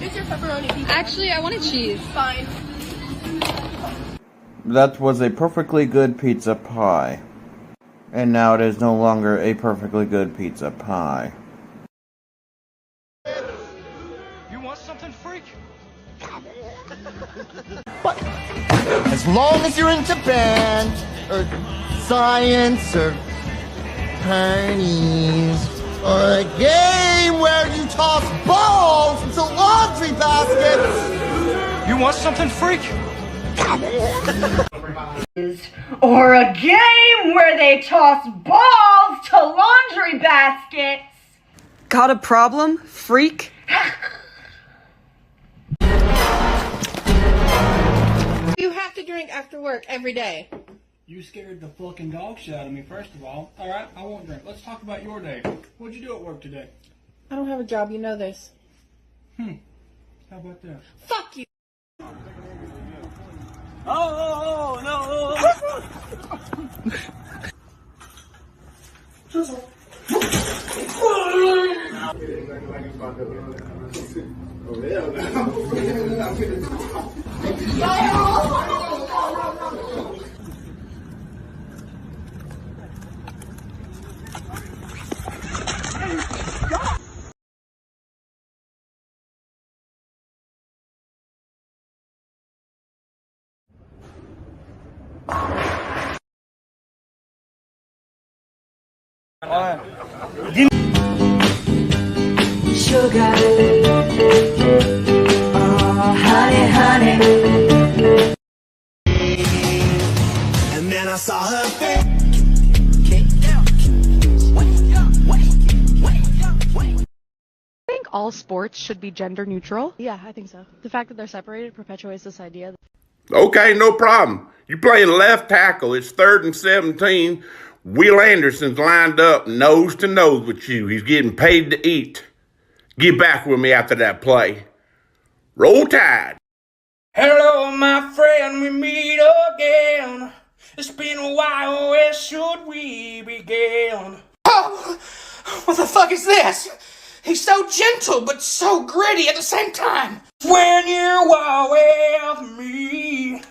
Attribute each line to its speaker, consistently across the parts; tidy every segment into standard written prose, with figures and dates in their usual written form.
Speaker 1: Get your pepperoni pizza.
Speaker 2: Actually, I wanted cheese.
Speaker 1: Fine.
Speaker 3: That was a perfectly good pizza pie. And now it is no longer a perfectly good pizza pie.
Speaker 4: You want something, freak?
Speaker 5: But as long as you're into band, or science, or parties, or a game where you toss balls into laundry baskets.
Speaker 4: You want something, freak?
Speaker 6: Or a game where they toss balls to laundry baskets.
Speaker 7: Got a problem, freak?
Speaker 1: You have to drink after work every day.
Speaker 8: You scared the fucking dog shit out of me, first of all. Alright, I won't drink. Let's talk about your day. What'd you do at work today?
Speaker 1: I don't have a job, you know this.
Speaker 8: How about that?
Speaker 1: Fuck you.
Speaker 8: Oh, no!
Speaker 7: Sugar, oh honey, honey.
Speaker 5: And then I saw her face.
Speaker 2: I think all sports should be gender neutral. Yeah, I think so. The fact that they're separated perpetuates this idea.
Speaker 9: Okay, no problem. You playing left tackle. It's 3rd and 17. Will Anderson's lined up nose to nose with you. He's getting paid to eat. Get back with me after that play. Roll Tide.
Speaker 4: Hello, my friend, we meet again. It's been a while, where should we begin? Oh, what the fuck is this? He's so gentle, but so gritty at the same time. When you are with me,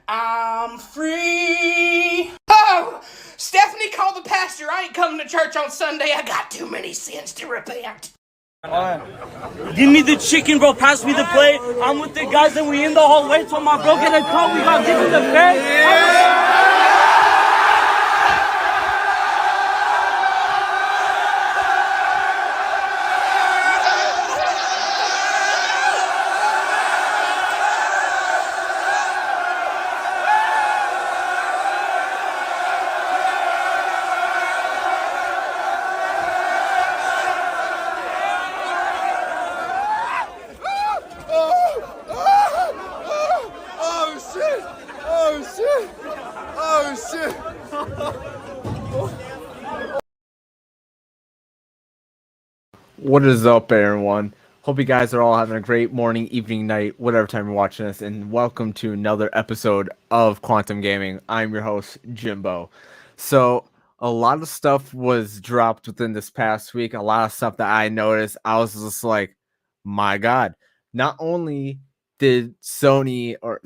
Speaker 4: I'm free. Oh, Stephanie called the pastor. I ain't coming to church on Sunday. I got too many sins to repent.
Speaker 10: Give me the chicken, bro. Pass me the plate. I'm with the guys and we in the hallway. So my bro get a call. We got given the bed.
Speaker 11: What is up, everyone? Hope you guys are all having a great morning, evening, night, whatever time you're watching this, and welcome to another episode of Quantum Gaming. I'm your host, Jimbo. So, a lot of stuff was dropped within this past week. A lot of stuff that I noticed. I was just like, my God. Not only did Sony, or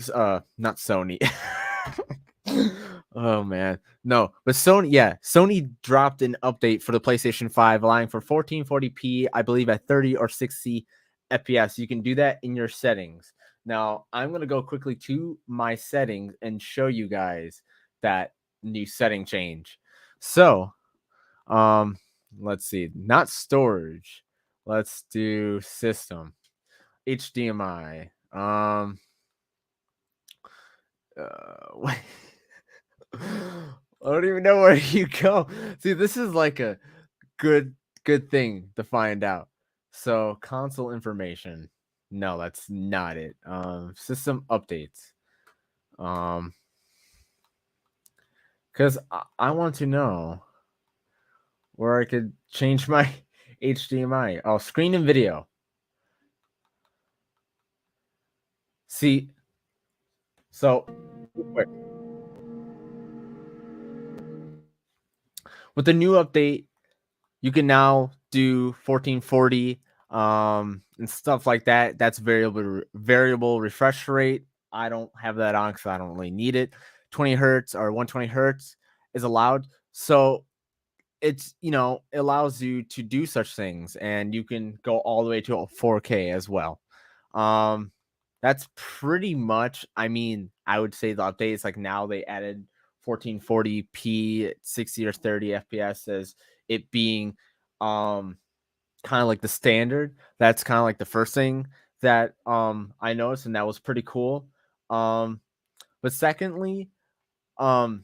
Speaker 11: not Sony. Oh man, no, but Sony dropped an update for the PlayStation 5, allowing for 1440p, I believe at 30 or 60 FPS. You can do that in your settings. Now, I'm gonna go quickly to my settings and show you guys that new setting change. So, let's see, not storage. Let's do system, HDMI. Wait. I don't even know where you go. See, this is like a good thing to find out. So console information. No, that's not it. System updates. Because I want to know where I could change my HDMI. Oh, screen and video. See, so wait. With the new update, you can now do 1440 and stuff like that. That's variable refresh rate. I don't have that on because I don't really need it. 20 hertz or 120 hertz is allowed. So it's, it allows you to do such things, and you can go all the way to a 4K as well. That's pretty much, I would say the updates, like now they added 1440p 60 or 30 FPS as it being kind of like the standard. That's kind of like the first thing that I noticed, and that was pretty cool. But secondly, so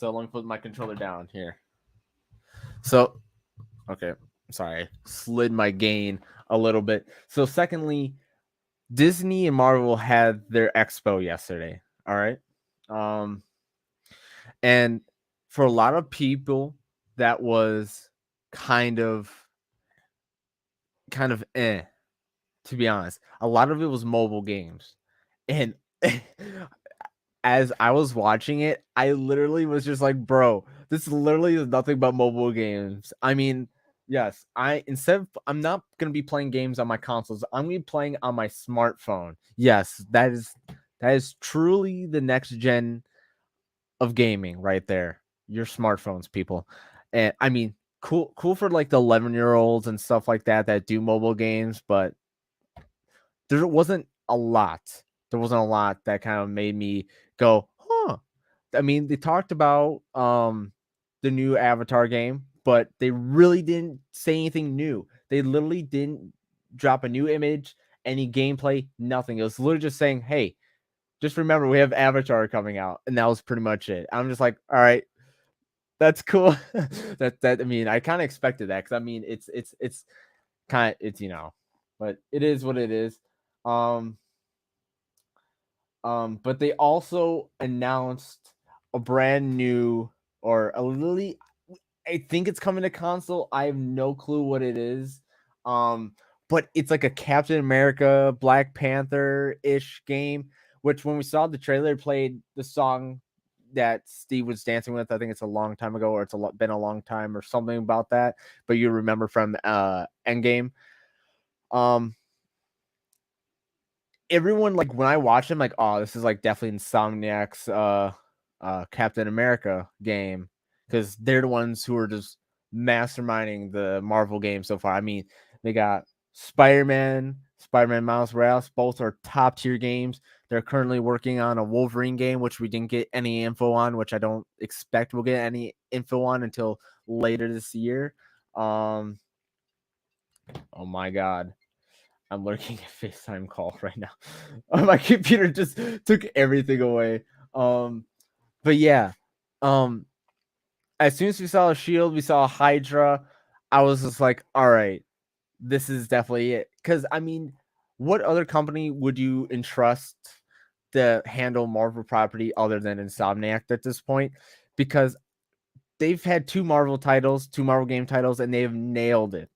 Speaker 11: let me put my controller down here. So, okay, sorry, I slid my gain a little bit. So secondly, Disney and Marvel had their expo yesterday. All right. And for a lot of people, that was kind of to be honest. A lot of it was mobile games. And as I was watching it, I literally was just like, bro, this literally is nothing but mobile games. Yes, I'm not gonna be playing games on my consoles. I'm gonna be playing on my smartphone. Yes, that is truly the next gen of gaming right there. Your smartphones, people. And cool for like the 11-year-olds and stuff like that do mobile games, but there wasn't a lot. There wasn't a lot that kind of made me go, huh. They talked about the new Avatar game, but they really didn't say anything new. They literally didn't drop a new image, any gameplay, nothing. It was literally just saying, hey, just remember we have Avatar coming out, and that was pretty much it. I'm just like, all right, that's cool. I kind of expected that because it's kind of but it is what it is. But they also announced a brand new I think it's coming to console. I have no clue what it is. But it's like a Captain America, Black Panther-ish game, which when we saw the trailer played the song that Steve was dancing with. I think it's a long time ago, or been a long time or something about that. But you remember from Endgame. Everyone, like, when I watch them, like, oh, this is like definitely Insomniac's Captain America game, because they're the ones who are just masterminding the Marvel game so far. They got Spider-Man Miles Morales, both are top tier games. They're currently working on a Wolverine game, which we didn't get any info on, which I don't expect we'll get any info on until later this year. Oh my god, I'm looking at FaceTime call right now. My computer just took everything away. But yeah, as soon as we saw a shield, we saw a Hydra. I was just like, all right, this is definitely it. Because what other company would you entrust to handle Marvel property other than Insomniac at this point? Because they've had two Marvel game titles, and they've nailed it.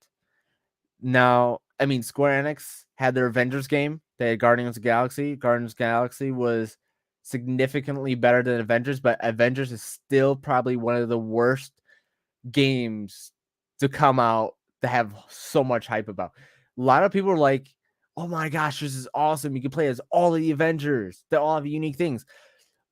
Speaker 11: Now, Square Enix had their Avengers game. They had Guardians of the Galaxy. Guardians of the Galaxy was significantly better than Avengers, but Avengers is still probably one of the worst games to come out to have so much hype about. A lot of people are like, oh my gosh, this is awesome. You can play as all of the Avengers. They all have unique things.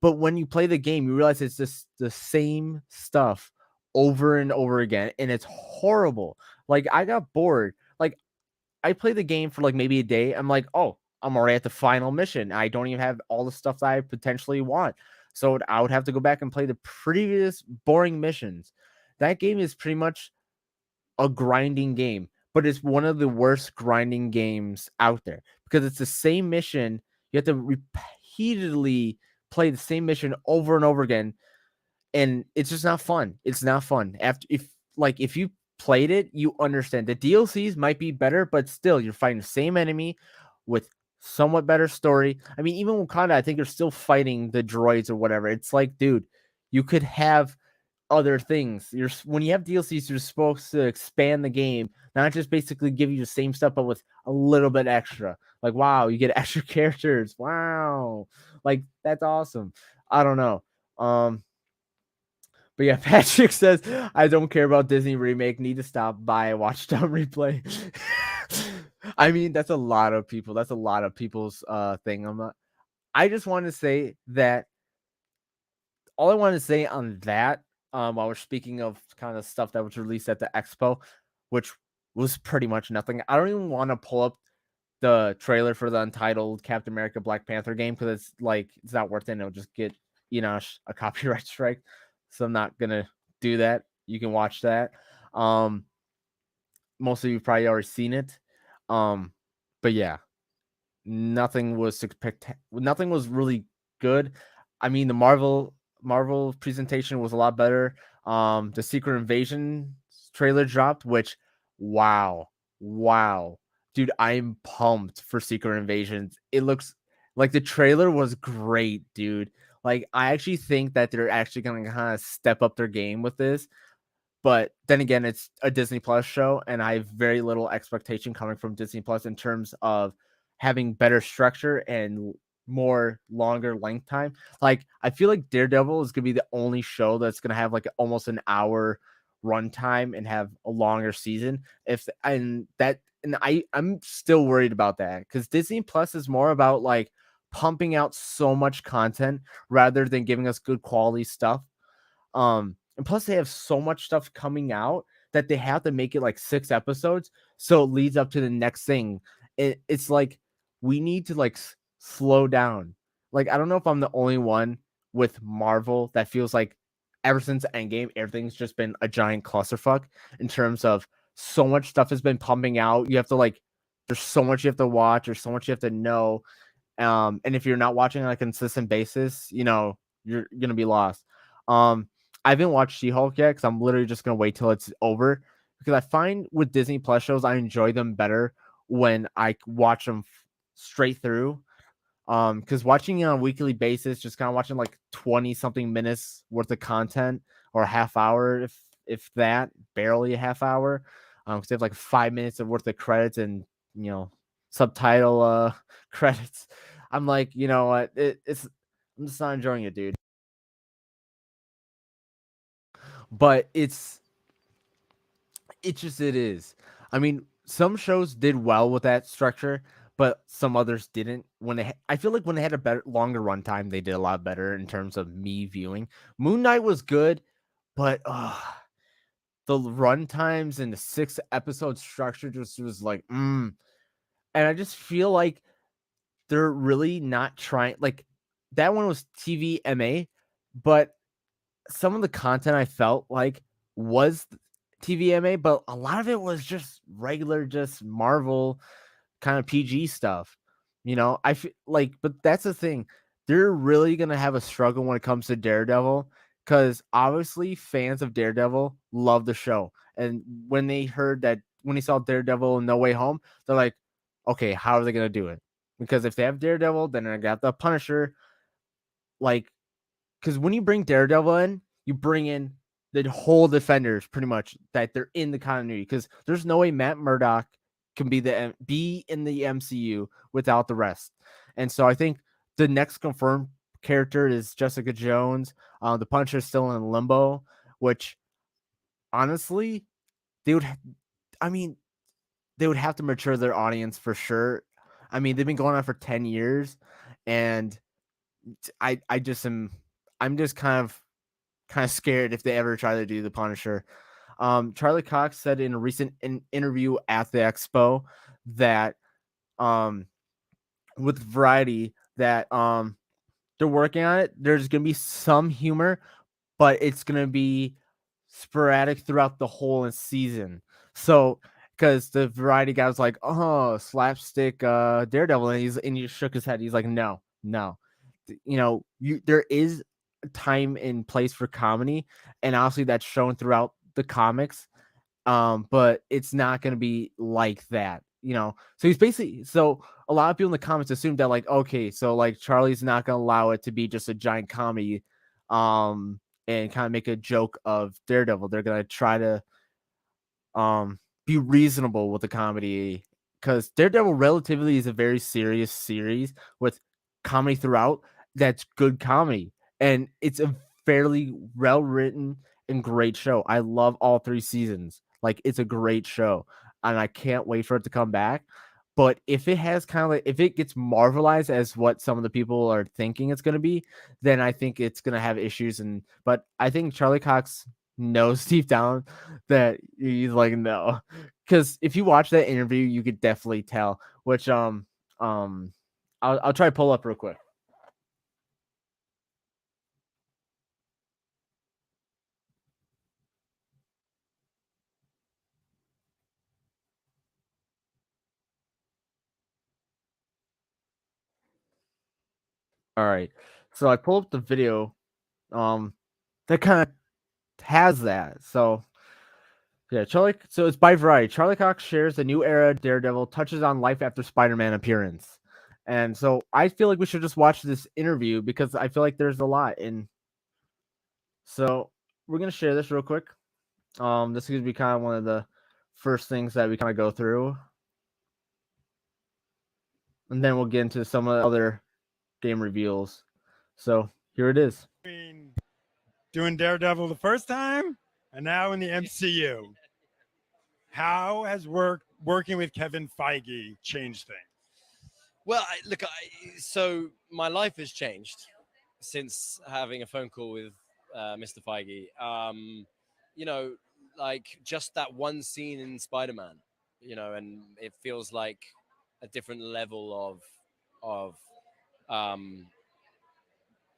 Speaker 11: But when you play the game, you realize it's just the same stuff over and over again, and it's horrible. Like, I got bored. Like, I played the game for like maybe a day. I'm like, oh, I'm already at the final mission. I don't even have all the stuff that I potentially want. So I would have to go back and play the previous boring missions. That game is pretty much a grinding game, but it's one of the worst grinding games out there because it's the same mission. You have to repeatedly play the same mission over and over again, and it's just not fun. It's not fun. If you played it, you understand the DLCs might be better, but still you're fighting the same enemy with somewhat better story. Even Wakanda, I think you're still fighting the droids or whatever. It's like, dude, you could have other things. When you have DLCs, you're supposed to expand the game, not just basically give you the same stuff, but with a little bit extra. Like, wow, you get extra characters. Wow, like that's awesome. I don't know. But yeah, Patrick says, I don't care about Disney remake. Need to stop by Watchdown replay. I mean, that's a lot of people. That's a lot of people's thing. I just want to say that all I want to say on that, while we're speaking of kind of stuff that was released at the expo, which was pretty much nothing. I don't even want to pull up the trailer for the Untitled Captain America Black Panther game because it's like it's not worth it. It'll just get a copyright strike. So I'm not gonna do that. You can watch that. Most of you probably already seen it. But yeah, nothing was nothing was really good. I mean, the Marvel presentation was a lot better. The Secret Invasion trailer dropped, which wow, dude, I'm pumped for Secret Invasions. It looks like the trailer was great, dude. Like, I actually think that they're actually gonna kind of step up their game with this. But then again, it's a Disney Plus show, and I have very little expectation coming from Disney Plus in terms of having better structure and more longer length time. Like, I feel like Daredevil is gonna be the only show that's gonna have like almost an hour runtime and have a longer season. I'm still worried about that because Disney Plus is more about like pumping out so much content rather than giving us good quality stuff. And plus they have so much stuff coming out that they have to make it like 6 episodes, so it leads up to the next thing. It's like we need to like slow down. Like, I don't know if I'm the only one with Marvel that feels like ever since Endgame, everything's just been a giant clusterfuck in terms of so much stuff has been pumping out. You have to like, there's so much you have to watch, there's so much you have to know. And if you're not watching on a consistent basis, you're gonna be lost. I haven't watched She-Hulk yet because I'm literally just gonna wait till it's over. Because I find with Disney Plus shows, I enjoy them better when I watch them straight through. Because watching it on a weekly basis, just kind of watching like 20 something minutes worth of content or a half hour, if that, barely a half hour. Because they have like 5 minutes of worth of credits and subtitle credits. I'm like, you know what? I'm just not enjoying it, dude. But it is. I mean, some shows did well with that structure, but some others didn't. I feel like when they had a better, longer runtime, they did a lot better in terms of me viewing. Moon Knight was good, but the run times and the 6 episode structure just was like, and I just feel like they're really not trying. Like, that one was TVMA, but some of the content I felt like was TVMA, but a lot of it was just regular, just Marvel kind of PG stuff. I feel like, but that's the thing. They're really going to have a struggle when it comes to Daredevil because obviously fans of Daredevil love the show. And when they saw Daredevil No Way Home, they're like, okay, how are they going to do it? Because if they have Daredevil, then I got the Punisher. Like, because when you bring Daredevil in, you bring in the whole Defenders pretty much, that they're in the continuity. Because there's no way Matt Murdock can be in the MCU without the rest. And so I think the next confirmed character is Jessica Jones. The Punisher is still in limbo, which honestly, they would have to mature their audience for sure. I mean, they've been going on for 10 years, and I'm just kind of scared if they ever try to do the Punisher. Charlie Cox said in a recent interview at the expo that with Variety that they're working on it. There's gonna be some humor, but it's gonna be sporadic throughout the whole season. So, because the Variety guy was like, "Oh, slapstick Daredevil," and he shook his head. He's like, "No. There is time and place for comedy, and honestly, that's shown throughout the comics. But it's not going to be like that, So a lot of people in the comments assumed that, like, okay, so like Charlie's not going to allow it to be just a giant comedy, and kind of make a joke of Daredevil. They're going to try to be reasonable with the comedy, because Daredevil relatively is a very serious series with comedy throughout. That's good comedy, and it's a fairly well written and great show. I love all 3 seasons. Like, it's a great show, and I can't wait for it to come back. But if it has kind of like, if it gets marvelized as what some of the people are thinking it's going to be, then I think it's going to have issues. But I think Charlie Cox knows deep down that he's like, no, because if you watch that interview, you could definitely tell. Which I'll try to pull up real quick. All right, so I pulled up the video. That kind of has that. So yeah, Charlie. So it's by Variety. Charlie Cox shares a new era Daredevil touches on life after Spider-Man appearance, and so I feel like we should just watch this interview because I feel like there's a lot. And so we're gonna share this real quick. This is gonna be kind of one of the first things that we kind of go through, and then we'll get into some of the other game reveals. So here it is.
Speaker 12: Doing Daredevil the first time, and now in the MCU. How has working with Kevin Feige changed things?
Speaker 13: Well, so my life has changed since having a phone call with Mr. Feige. You know, like just that one scene in Spider-Man, you know, and it feels like a different level of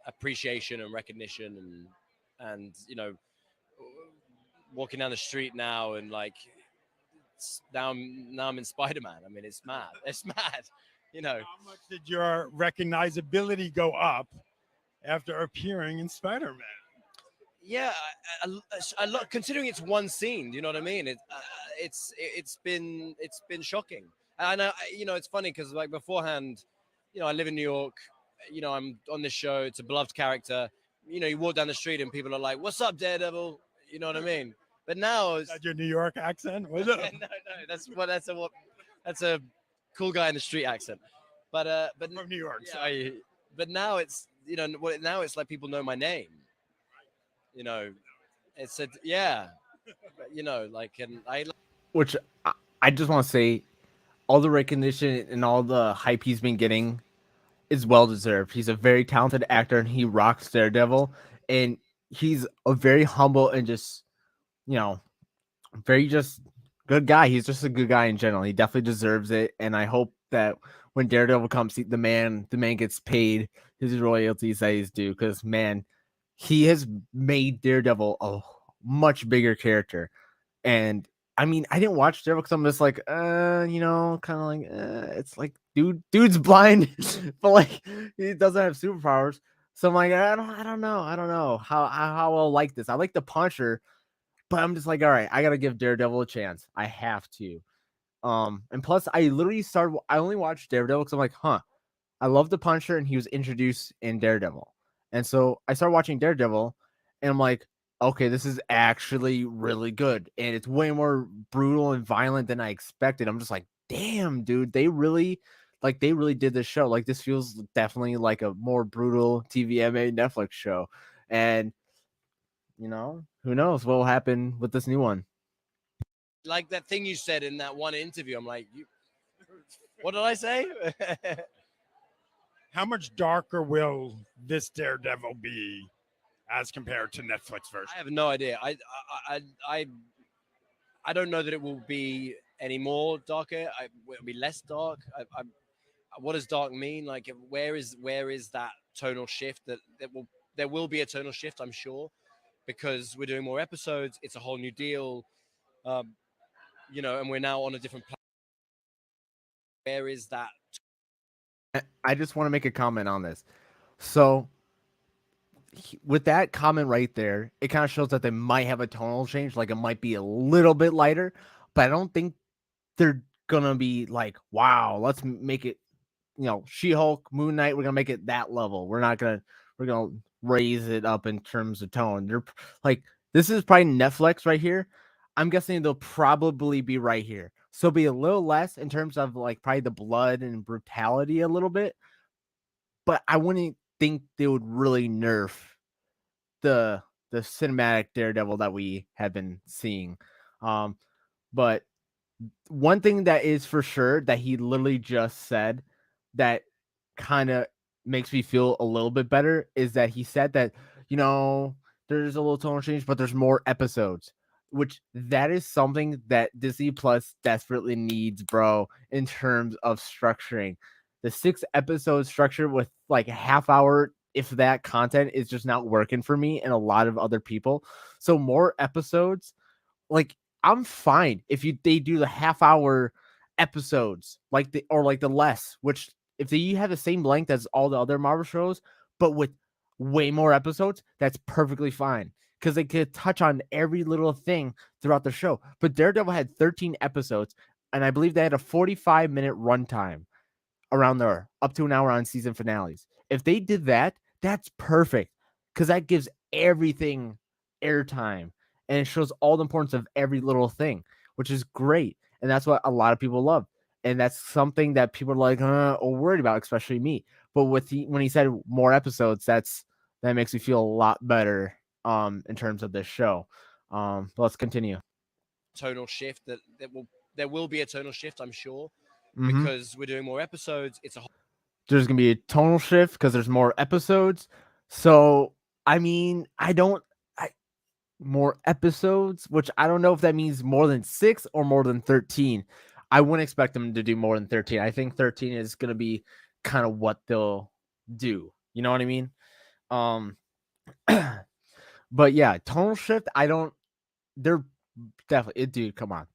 Speaker 13: appreciation and recognition, and you know, walking down the street now and like now I'm in Spider-Man. I mean, it's mad. It's mad. You know.
Speaker 12: How much did your recognizability go up after appearing in Spider-Man?
Speaker 13: Yeah, I love considering it's one scene. You know what I mean? It's been shocking. And you know, it's funny because like beforehand, you know, I live in New York. You know, I'm on this show. It's a beloved character. You know, you walk down the street and people are like, "What's up, Daredevil?" You know what I mean? But now it's
Speaker 12: your New York accent. Was it?
Speaker 13: no, that's a cool guy in the street accent. But
Speaker 12: from New York.
Speaker 13: Yeah, but now it's now it's like people know my name. You know, it's you know, like, and
Speaker 11: Which I just want to say, all the recognition and all the hype he's been getting is well deserved. He's a very talented actor and he rocks Daredevil, and he's a very humble and just, you know, very just good guy. He's just a good guy in general. He definitely deserves it, and I hope that when Daredevil comes, the man gets paid his royalties that he's due, because man, he has made Daredevil a much bigger character. And I mean, I didn't watch Daredevil because I'm just like, you know, kind of like, it's like, dude's blind, but like he doesn't have superpowers. So I'm like, I don't know how I'll like this. I like the Punisher, but I'm just like, all right, I gotta give Daredevil a chance. I have to. And plus, I only watched Daredevil because I'm like, I love the Punisher, and he was introduced in Daredevil. And so I started watching Daredevil, and I'm like, okay, this is actually really good. And it's way more brutal and violent than I expected. I'm just like, damn, dude, they really did this show. Like, this feels definitely like a more brutal TVMA Netflix show. And, you know, who knows what will happen with this new one.
Speaker 13: like that thing you said in that one interview. I'm like, what did I say?
Speaker 12: How much darker will this Daredevil be as compared to Netflix version?
Speaker 13: I have no idea. I don't know that it will be any more darker. It'll be less dark. What does dark mean? Like, where is that tonal shift? There will be a tonal shift, I'm sure, because we're doing more episodes. It's a whole new deal, you know, and we're now on a different platform. Where is that?
Speaker 11: I just want to make a comment on this. So with that comment right there, it kind of shows that they might have a tonal change. Like, it might be a little bit lighter, but I don't think they're gonna be like, wow, let's make it, you know, She-Hulk, Moon Knight, we're gonna make it that level. We're gonna raise it up in terms of tone. They're like, this is probably Netflix right here. I'm guessing they'll probably be right here. So be a little less in terms of like probably the blood and brutality a little bit. But I wouldn't think they would really nerf the cinematic Daredevil that we have been seeing. But one thing that is for sure that he literally just said that kind of makes me feel a little bit better is that he said that, there's a little tonal change, but there's more episodes, which that is something that Disney Plus desperately needs, bro, in terms of structuring. The 6 episode structure with like a half hour, if that, content is just not working for me and a lot of other people. So more episodes, like, I'm fine if they do the half hour episodes like the less, which if they have the same length as all the other Marvel shows, but with way more episodes, that's perfectly fine because they could touch on every little thing throughout the show. But Daredevil had 13 episodes, and I believe they had a 45-minute runtime around there, up to an hour on season finales. If they did that, that's perfect because that gives everything airtime and it shows all the importance of every little thing, which is great. And that's what a lot of people love. And that's something that people are like, or worried about, especially me. But when he said more episodes, that makes me feel a lot better in terms of this show. But let's continue.
Speaker 13: Tonal shift there will be a tonal shift, I'm sure,
Speaker 11: Mhm.
Speaker 13: because we're doing more episodes. It's a
Speaker 11: There's gonna be a tonal shift because there's more episodes. So more episodes, which I don't know if that means more than 6 or more than 13. I wouldn't expect them to do more than 13. I think 13 is gonna be kind of what they'll do. You know what I mean? But yeah, tonal shift. They're definitely, dude. Come on,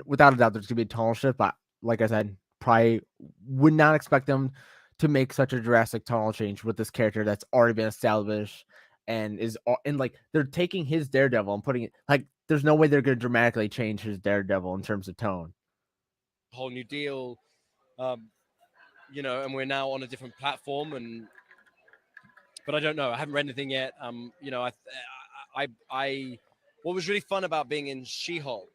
Speaker 11: without a doubt there's gonna be a tonal shift. But like I said, probably would not expect them to make such a drastic tonal change with this character that's already been established and like they're taking his Daredevil and putting it like there's no way they're gonna dramatically change his Daredevil in terms of tone.
Speaker 13: whole new deal, and we're now on a different platform, but I don't know. I haven't read anything yet. What was really fun about being in She-Hulk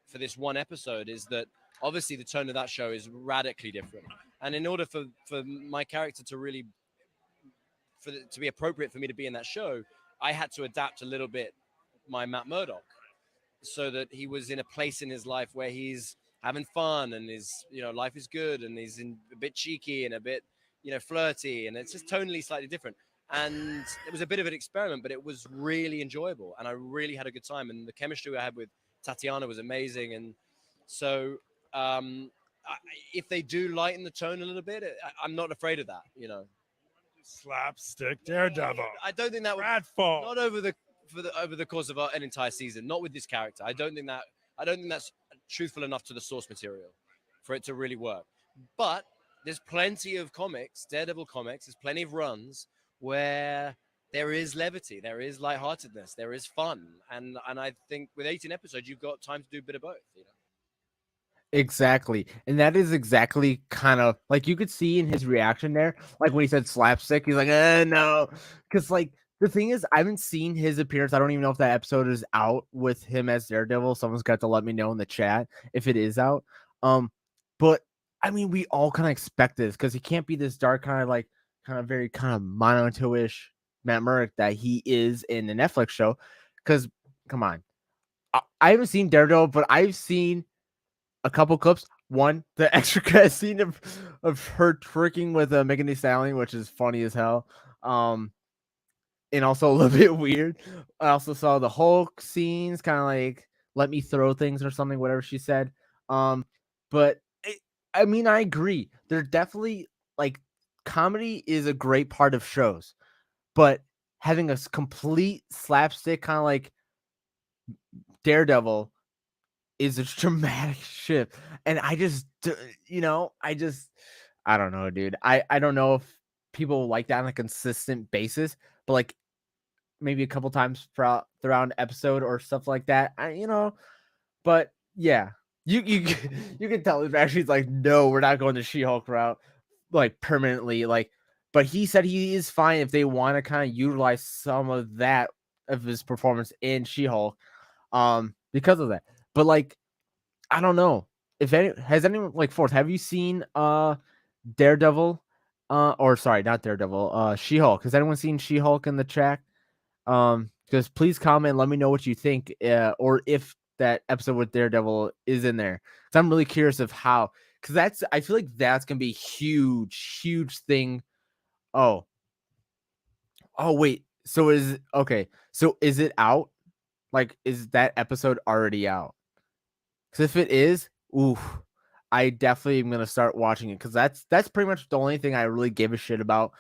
Speaker 13: for this one episode is that obviously the tone of that show is radically different. And in order for my character to really, to be appropriate for me to be in that show, I had to adapt a little bit my Matt Murdock so that he was in a place in his life where he's having fun and life is good and he's a bit cheeky and a bit, flirty, and it's just tonally slightly different. And it was a bit of an experiment, but it was really enjoyable. And I really had a good time. And the chemistry I had with Tatiana was amazing. And so if they do lighten the tone a little bit, I'm not afraid of that,
Speaker 12: Slapstick Daredevil.
Speaker 13: I don't think that would
Speaker 12: Pratfall.
Speaker 13: not over the course of an entire season, not with this character. I don't think that's truthful enough to the source material for it to really work. But there's plenty of comics, Daredevil comics, there's plenty of runs where there is levity, there is lightheartedness, there is fun. And I think with 18 episodes, you've got time to do a bit of both,
Speaker 11: Exactly. And that is exactly kind of like you could see in his reaction there, like when he said slapstick, he's like, no. Because like the thing is, I haven't seen his appearance. I don't even know if that episode is out with him as Daredevil. Someone's got to let me know in the chat if it is out. But I mean, we all kind of expect this because he can't be this dark kind of very kind of monotone-ish Matt Murdock that he is in the Netflix show. Because come on, I haven't seen Daredevil, but I've seen a couple clips. One, the extra cut scene of her twerking with Megan Thee Stallion, which is funny as hell. And also a little bit weird. I also saw the Hulk scenes, kind of like "let me throw things" or something, whatever she said. But I mean, I agree. They're definitely like comedy is a great part of shows, but having a complete slapstick kind of like Daredevil is a dramatic shift. And I just, I don't know, dude. I don't know if people like that on a consistent basis, but like maybe a couple times throughout an episode or stuff like that. But yeah, you you can tell him actually like, no, we're not going the She-Hulk route like permanently. Like, but he said he is fine if they want to kind of utilize some of that of his performance in She-Hulk, because of that. But like, I don't know if has anyone like Fourth. Have you seen Daredevil? Or sorry, not Daredevil. She-Hulk. Has anyone seen She-Hulk in the chat? Because please comment, let me know what you think, or if that episode with Daredevil is in there. So I'm really curious of how, because I feel like that's gonna be a huge thing. Oh wait, so is it out? Like, is that episode already out? Because if it is, oof, I definitely am gonna start watching it, because that's pretty much the only thing I really give a shit about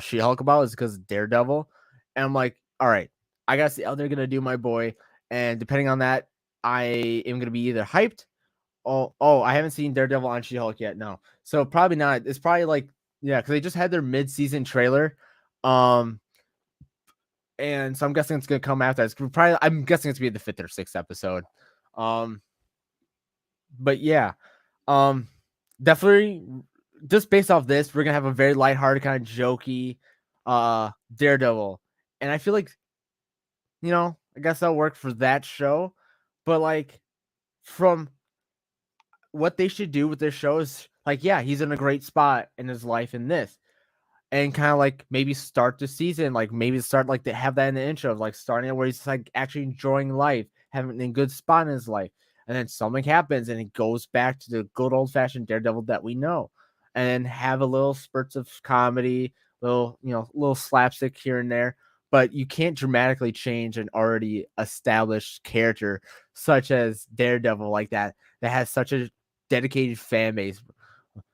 Speaker 11: She-Hulk about, is because Daredevil. And I'm like, all right, I gotta see how they're gonna do my boy, and depending on that, I am gonna be either hyped. I haven't seen Daredevil on She-Hulk yet. No, so probably not. It's probably like, yeah, because they just had their mid-season trailer, and so I'm guessing it's gonna come after. I'm guessing it's gonna be the 5th or 6th episode. But yeah, definitely just based off this, we're gonna have a very lighthearted, kind of jokey Daredevil. And I feel like, I guess that'll work for that show. But like, from what they should do with this show is, like, yeah, he's in a great spot in his life in this. And kind of like maybe start the season, like maybe start like to have that in the intro of like starting it where he's like actually enjoying life, having a good spot in his life. And then something happens and it goes back to the good old fashioned Daredevil that we know. And then have a little spurts of comedy, little slapstick here and there. But you can't dramatically change an already established character such as Daredevil like that has such a dedicated fan base.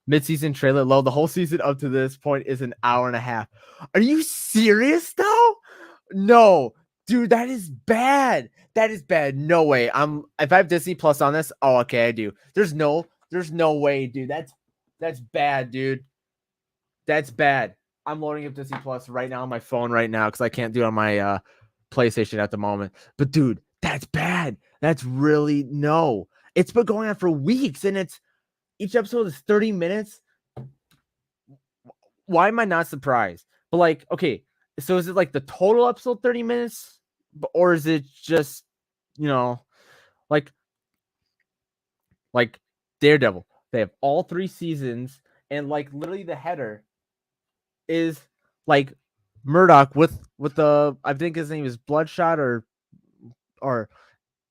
Speaker 11: Mid-season trailer low. The whole season up to this point is an hour and a half. Are you serious though? No, dude, that is bad. That is bad. No way. If I have Disney Plus on this, oh, okay, I do. There's no way, dude. That's bad, dude. That's bad. I'm loading up Disney Plus right now on my phone right now because I can't do it on my PlayStation at the moment. But dude, that's bad. That's really no. It's been going on for weeks, and each episode is 30 minutes. Why am I not surprised? But like, okay, so is it like the total episode 30 minutes? Or is it just, like Daredevil? They have all 3 seasons, and like literally the header is like Murdoch with the, I think his name is Bloodshot or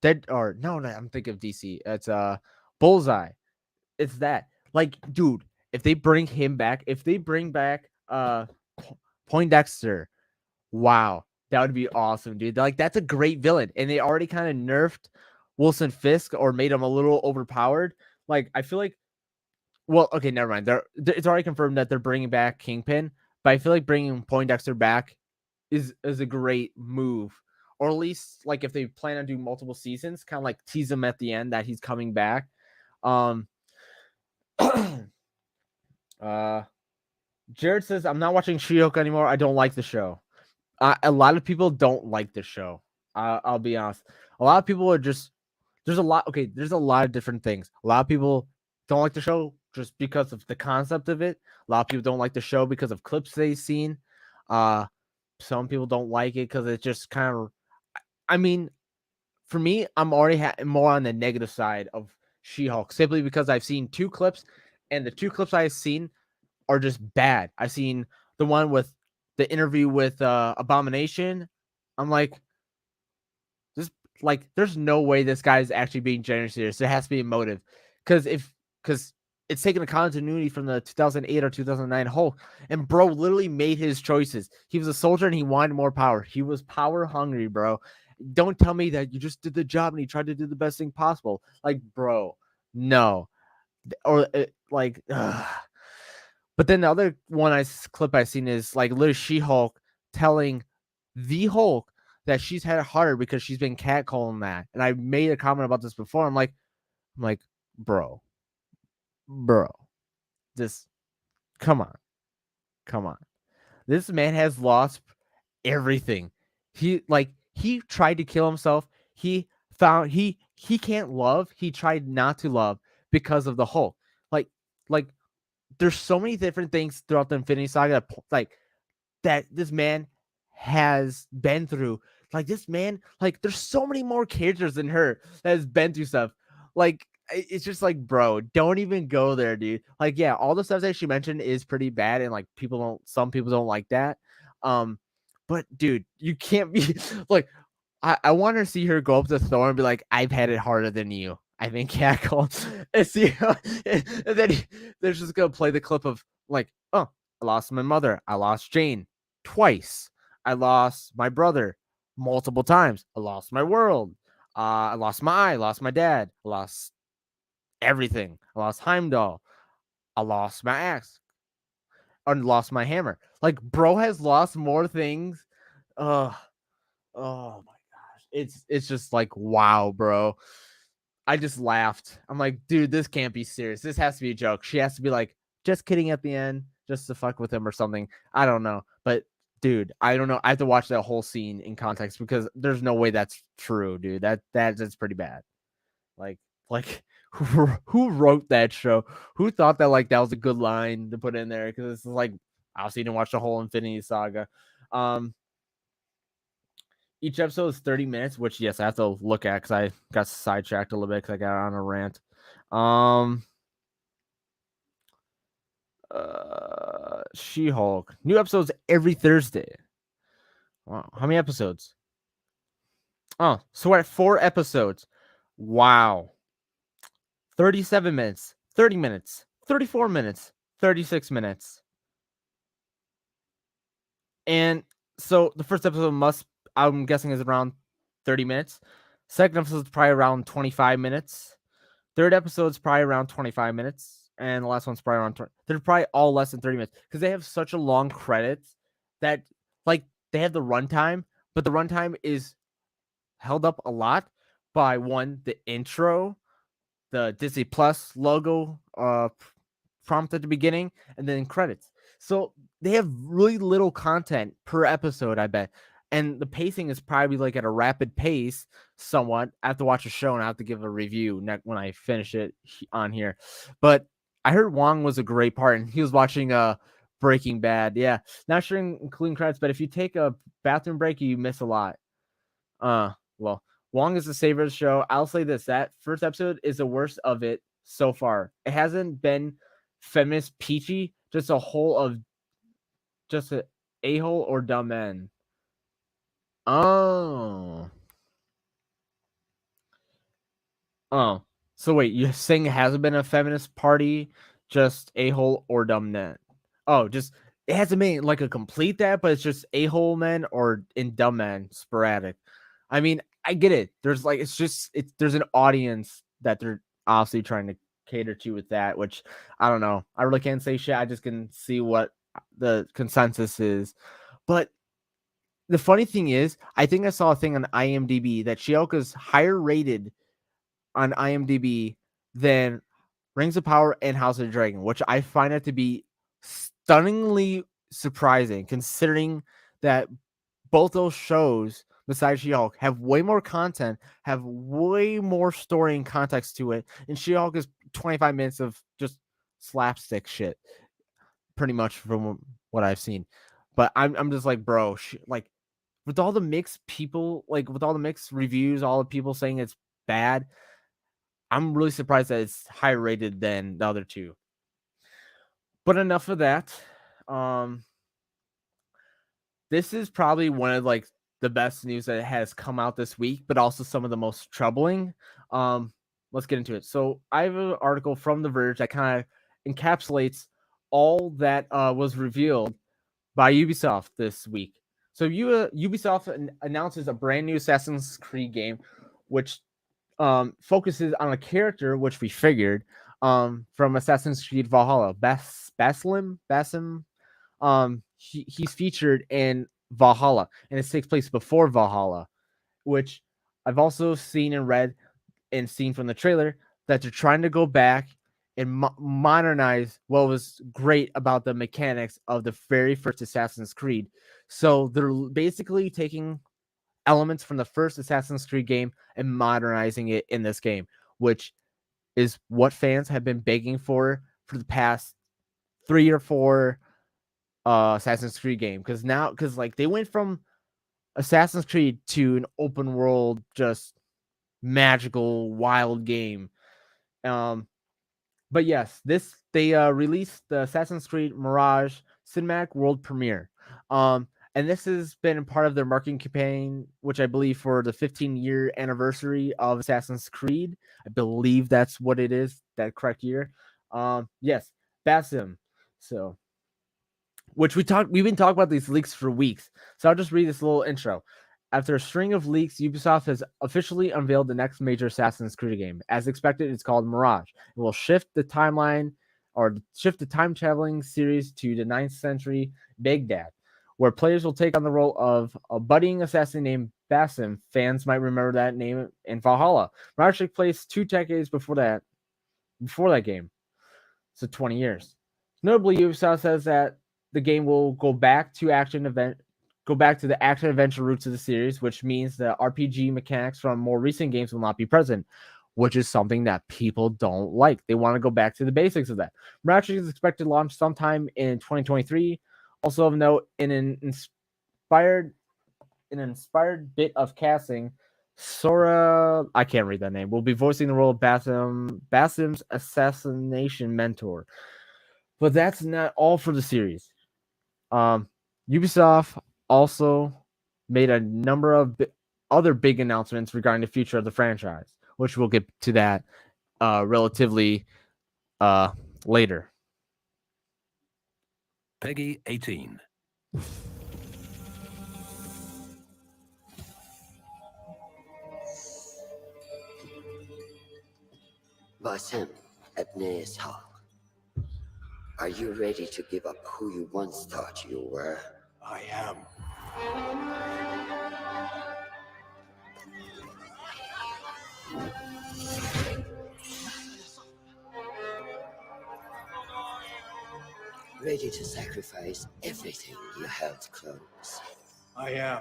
Speaker 11: Dead, or no, I'm thinking of DC. It's Bullseye. It's that. Like, dude, if they bring him back, if they bring back Poindexter, wow, that would be awesome, dude. Like, that's a great villain. And they already kind of nerfed Wilson Fisk or made him a little overpowered. Like, I feel like, well, okay, never mind. It's already confirmed that they're bringing back Kingpin, but I feel like bringing Poindexter back is a great move. Or at least, like, if they plan on doing multiple seasons, kind of like tease him at the end that he's coming back. Jared says, I'm not watching She-Hulk anymore. I don't like the show. A lot of people don't like the show. I'll be honest. A lot of people are just, there's a lot of different things. A lot of people don't like the show just because of the concept of it. A lot of people don't like the show because of clips they've seen. Some people don't like it because it's just kind of, I mean, for me, I'm already more on the negative side of She-Hulk, simply because I've seen 2 clips, and the 2 clips I've seen are just bad. I've seen the one with the interview with Abomination. I'm like, there's no way this guy is actually being genuinely serious. There has to be a motive, because it's taking a continuity from the 2008 or 2009 Hulk, and bro literally made his choices. He was a soldier and he wanted more power. He was power hungry, bro. Don't tell me that you just did the job and he tried to do the best thing possible. Like, bro, no. Or like, ugh. But then the other clip I seen is like little She-Hulk telling the Hulk that she's had it harder because she's been catcalling that. And I made a comment about this before. I'm like, bro, this, come on. This man has lost everything. He tried to kill himself. He found he can't love. He tried not to love because of the Hulk. Like there's so many different things throughout the Infinity Saga that this man has been through. Like, this man, like, there's so many more characters than her that has been through stuff. Like, it's just like, bro, don't even go there, dude. Like, yeah, all the stuff that she mentioned is pretty bad, and like some people don't like that. But dude, you can't be like, I want to see her go up to Thor and be like, "I've had it harder than you." I think cackle and see, and then they're just gonna play the clip of like, "Oh, I lost my mother. I lost Jane twice. I lost my brother multiple times. I lost my world. I lost my eye. Lost my dad. I lost everything. I lost Heimdall. I lost my axe. And lost my hammer." Like, bro has lost more things. Oh, oh my gosh. It's just like, wow, bro. I just laughed. I'm like, dude, this can't be serious. This has to be a joke. She has to be like, just kidding at the end, just to fuck with him or something. I don't know. But dude, I don't know. I have to watch that whole scene in context because there's no way that's true, dude. That's pretty bad. Like who wrote that show? Who thought that like that was a good line to put in there? Because it's like obviously you didn't watch the whole Infinity Saga. Each episode is 30 minutes, which yes, I have to look at because I got sidetracked a little bit because I got on a rant. She-Hulk. New episodes every Thursday. Wow. How many episodes? Oh, so we're at 4 episodes. Wow. 37 minutes, 30 minutes, 34 minutes, 36 minutes. And so the first episode I'm guessing, is around 30 minutes. Second episode is probably around 25 minutes. Third episode is probably around 25 minutes. And the last one's probably around 20. They're probably all less than 30 minutes because they have such a long credits that, like, they have the runtime, but the runtime is held up a lot by one, the intro, the Disney Plus logo prompt at the beginning, and then credits. So they have really little content per episode, I bet. And the pacing is probably like at a rapid pace somewhat. I have to watch a show and I have to give a review when I finish it on here. But I heard Wong was a great part, and he was watching Breaking Bad. Yeah, not sure including credits, but if you take a bathroom break, you miss a lot. Well, Wong is the savior of the show. I'll say this: that first episode is the worst of it so far. It hasn't been feminist peachy, just a whole of just a a-hole or dumb men. Oh. So wait, you're saying it hasn't been a feminist party, just a-hole or dumb men? Oh, just it hasn't been like a complete that, but it's just a-hole men or in dumb men sporadic. I mean, I get it. There's like there's an audience that they're obviously trying to cater to with that, which I don't know. I really can't say shit. I just can see what the consensus is. But the funny thing is, I think I saw a thing on IMDb that She-Hulk higher rated on IMDb than Rings of Power and House of the Dragon, which I find it to be stunningly surprising, considering that both those shows, besides She-Hulk, have way more content, have way more story and context to it, and She-Hulk is 25 minutes of just slapstick shit, pretty much from what I've seen. But I'm just like, bro, like with all the mixed people, like with all the mixed reviews, all the people saying it's bad, I'm really surprised that it's higher rated than the other two. But enough of that. This is probably one of like the best news that has come out this week, but also some of the most troubling. Let's get into it. So I have an article from The Verge that kind of encapsulates all that was revealed by Ubisoft this week. So Ubisoft announces a brand new Assassin's Creed game, which focuses on a character, which we figured, from Assassin's Creed Valhalla, Basim. He's featured in Valhalla, and it takes place before Valhalla, which I've also seen and read and seen from the trailer that they're trying to go back and modernize what was great about the mechanics of the very first Assassin's Creed. So they're basically taking elements from the first Assassin's Creed game and modernizing it in this game, which is what fans have been begging for the past 3 or 4 Assassin's Creed game. Because like they went from Assassin's Creed to an open world, just magical, wild game. But yes, they released the Assassin's Creed Mirage cinematic world premiere. And this has been part of their marketing campaign, which I believe for the 15-year anniversary of Assassin's Creed. I believe that's what it is, that correct year. Yes, Basim. So, we've been talking about these leaks for weeks. So I'll just read this little intro. After a string of leaks, Ubisoft has officially unveiled the next major Assassin's Creed game. As expected, it's called Mirage. It will shift the time traveling series to the 9th century Baghdad, where players will take on the role of a budding assassin named Basim. Fans might remember that name in Valhalla. Mirage took place 2 decades before that game. So 20 years. Notably, Ubisoft says that the game will go back to the action adventure roots of the series, which means the RPG mechanics from more recent games will not be present, which is something that people don't like. They want to go back to the basics of that. Mirage is expected to launch sometime in 2023. Also of note, in an inspired bit of casting, Sora, I can't read that name, will be voicing the role of Basim's assassination mentor. But that's not all for the series. Ubisoft also made a number of other big announcements regarding the future of the franchise, which we'll get to that relatively later.
Speaker 14: Peggy 18.
Speaker 15: Basim, Ebne Ishaq, are you ready to give up who you once thought you were?
Speaker 14: I am.
Speaker 15: Ready to sacrifice everything you held close?
Speaker 14: I am.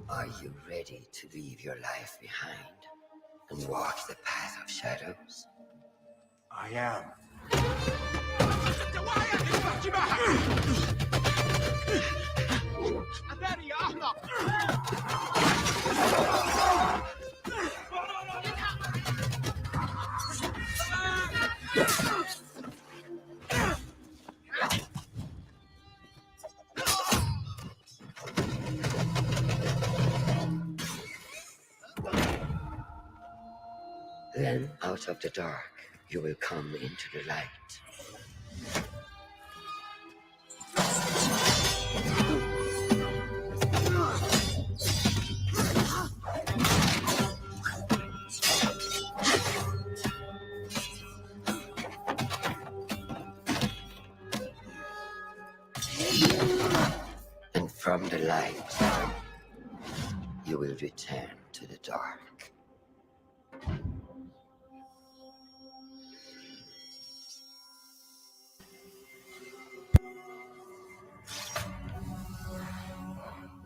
Speaker 15: Are you ready to leave your life behind and walk the path of shadows?
Speaker 14: I am.
Speaker 15: Then out of the dark, you will come into the light. And from the light, you will return to the dark.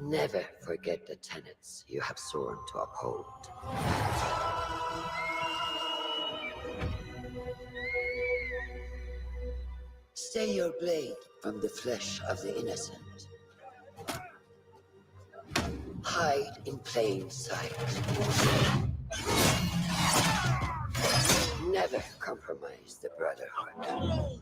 Speaker 15: Never forget the tenets you have sworn to uphold. Stay your blade from the flesh of the innocent. Hide in plain sight. Never compromise the Brotherhood.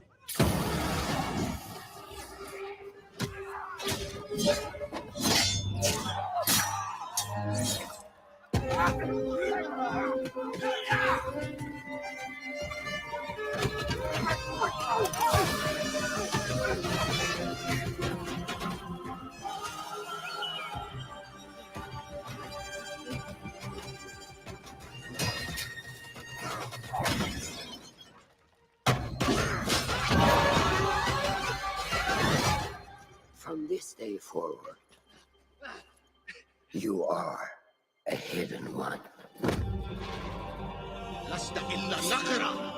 Speaker 15: From this day forward, you are a hidden one.
Speaker 5: لست إلا نقرة.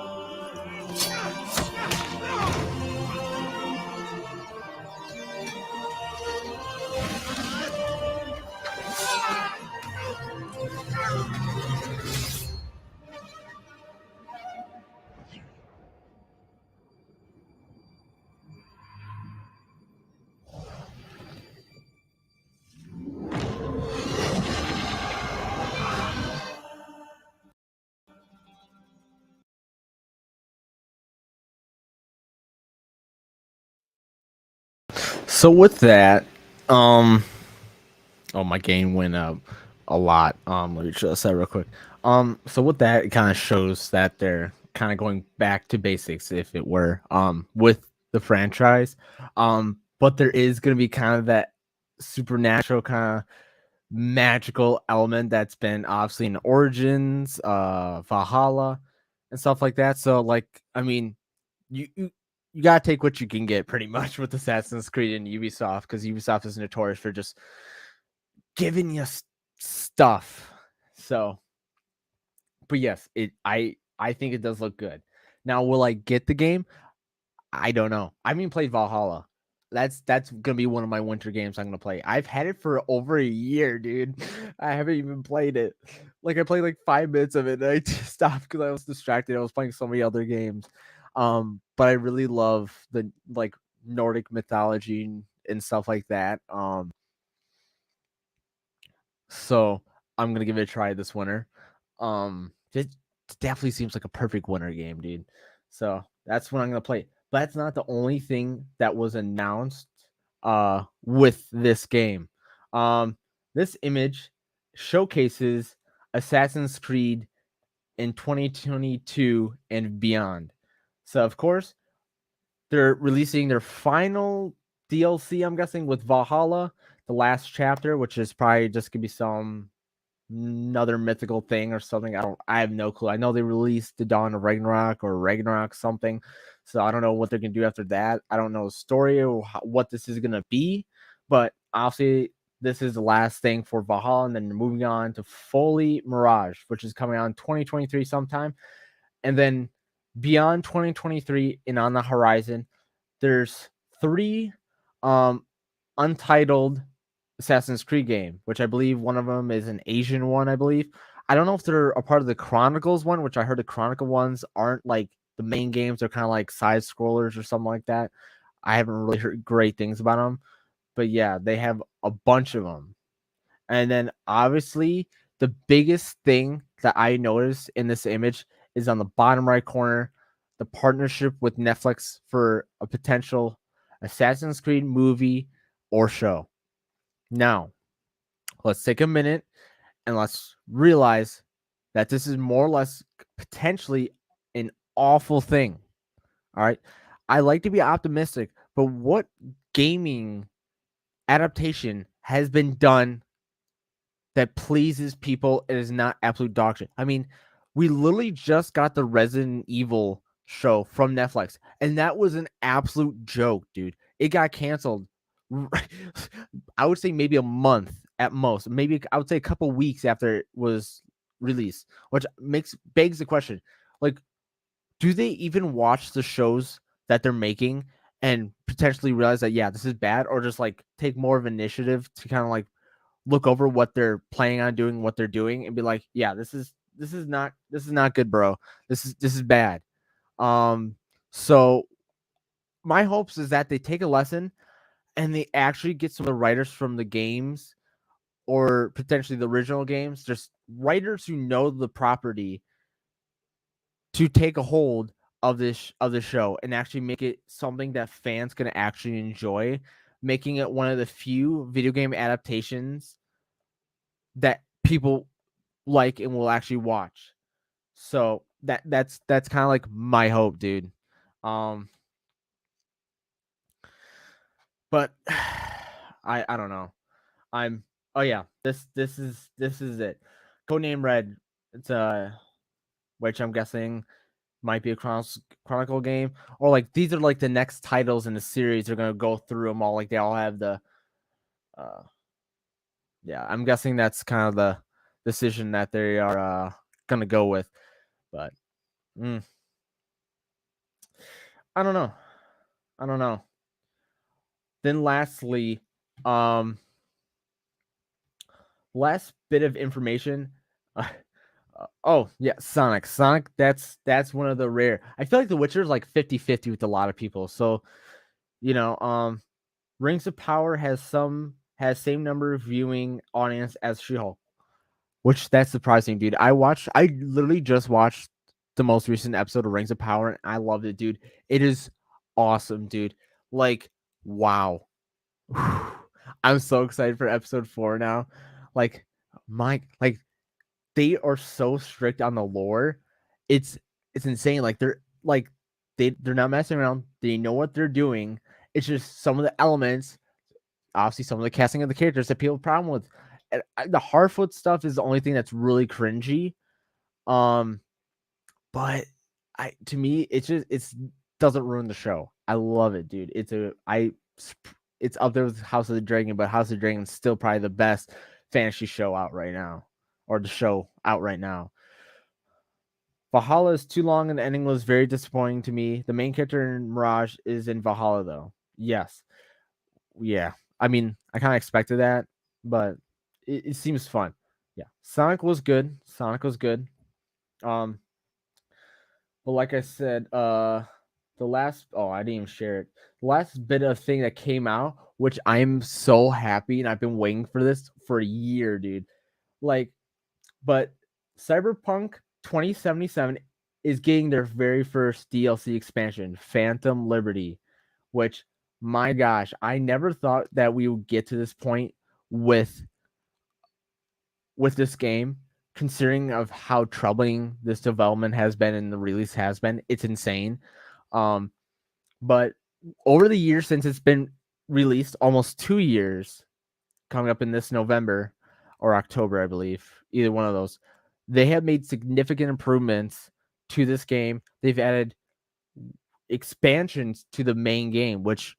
Speaker 11: So with that, oh, my game went up a lot. Let me just say real quick. So with that, it kind of shows that they're kind of going back to basics, if it were, with the franchise. But there is going to be kind of that supernatural kind of magical element that's been obviously in Origins, Valhalla, and stuff like that. So, like, I mean, you gotta take what you can get pretty much with Assassin's Creed and Ubisoft, because Ubisoft is notorious for just giving you stuff. So, but yes, I think it does look good. Now, will I get the game? I don't know. I haven't even played Valhalla. That's gonna be one of my winter games I'm gonna play. I've had it for over a year, dude. I haven't even played it. Like, I played like 5 minutes of it and I just stopped because I was distracted. I was playing so many other games. But I really love the like Nordic mythology and stuff like that. So I'm gonna give it a try this winter. It definitely seems like a perfect winter game, dude. So that's what I'm gonna play. But that's not the only thing that was announced with this game. This image showcases Assassin's Creed in 2022 and beyond. So of course, they're releasing their final DLC, I'm guessing, with Valhalla, the last chapter, which is probably just gonna be some another mythical thing or something. I have no clue. I know they released the Dawn of Ragnarok or Ragnarok something, so I don't know what they're gonna do after that. I don't know the story or what this is gonna be, but obviously this is the last thing for Valhalla, and then moving on to Fully Mirage, which is coming out in 2023 sometime, and then beyond 2023 and on the horizon, there's 3 untitled Assassin's Creed game, which I believe one of them is an Asian one, I believe. I don't know if they're a part of the Chronicles one, which I heard the Chronicle ones aren't like the main games. They're kind of like side scrollers or something like that. I haven't really heard great things about them. But yeah, they have a bunch of them. And then obviously the biggest thing that I noticed in this image is on the bottom right corner, the partnership with Netflix for a potential Assassin's Creed movie or show. Now, let's take a minute and let's realize that this is more or less potentially an awful thing. All right. I like to be optimistic, but what gaming adaptation has been done that pleases people and is not absolute dog shit? I mean, we literally just got the Resident Evil show from Netflix, and that was an absolute joke, dude. It got canceled. I would say maybe a month at most. Maybe I would say a couple weeks after it was released, which begs the question: like, do they even watch the shows that they're making and potentially realize that, yeah, this is bad, or just like take more of initiative to kind of like look over what they're planning on doing, what they're doing, and be like, yeah, this is not good, bro. This is bad. So my hopes is that they take a lesson and they actually get some of the writers from the games or potentially the original games, just writers who know the property, to take a hold of this show and actually make it something that fans can actually enjoy, making it one of the few video game adaptations that people like and will actually watch. So that's kind of like my hope, dude. But I don't know. Oh yeah, this is it. Codename Red. It's which I'm guessing might be a Chronicle game, or like these are like the next titles in the series. They're gonna go through them all. Like they all have the yeah. I'm guessing that's kind of the decision that they are gonna go with. But I don't know. Then lastly, last bit of information. Oh yeah, Sonic. That's one of the rare. I feel like The Witcher is like 50-50 with a lot of people. So, Rings of Power has same number of viewing audience as She-Hulk, which that's surprising, dude. I literally just watched the most recent episode of Rings of Power and I loved it, dude. It is awesome, dude. Like, wow. I'm so excited for episode 4 now. Like, like they are so strict on the lore. It's insane. Like they're not messing around. They know what they're doing. It's just some of the elements, obviously some of the casting of the characters that people have a problem with. The Harfoot stuff is the only thing that's really cringy. But to me, it's doesn't ruin the show. I love it, dude. It's up there with House of the Dragon, but House of the Dragon's still probably the best fantasy show out right now, or the show out right now. Valhalla is too long and the ending was very disappointing to me. The main character in Mirage is in Valhalla though. Yes. Yeah. I mean, I kind of expected that, but it seems fun. Yeah. Sonic was good. But like I said, the last I didn't even share it. The last bit of thing that came out, which I'm so happy, and I've been waiting for this for a year, dude. Like, but Cyberpunk 2077 is getting their very first DLC expansion, Phantom Liberty, which, my gosh, I never thought that we would get to this point with this game, considering of how troubling this development has been and the release has been. It's insane. But over the years since it's been released, almost 2 years, coming up in this November or October, I believe, either one of those, they have made significant improvements to this game. They've added expansions to the main game, which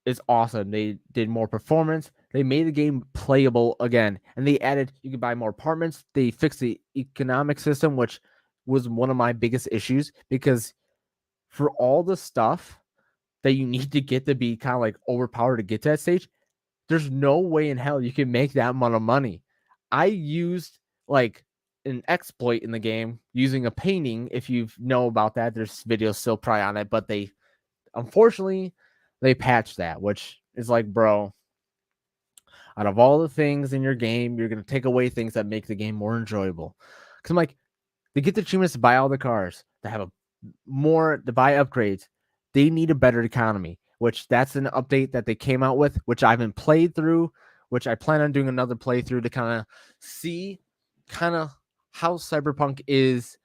Speaker 11: is awesome. They did more performance. They made the game playable again, and they added you can buy more apartments. They fixed the economic system, which was one of my biggest issues, because for all the stuff that you need to get to be kind of like overpowered to get to that stage, there's no way in hell you can make that amount of money. I used like an exploit in the game using a painting. If you know about that, there's videos still probably on it, but unfortunately they patched that, which is like, bro, out of all the things in your game, you're going to take away things that make the game more enjoyable. Because I'm like, they get the achievements to buy all the cars, to have to buy upgrades. They need a better economy, which that's an update that they came out with, which I haven't played through, which I plan on doing another playthrough to kind of see how Cyberpunk is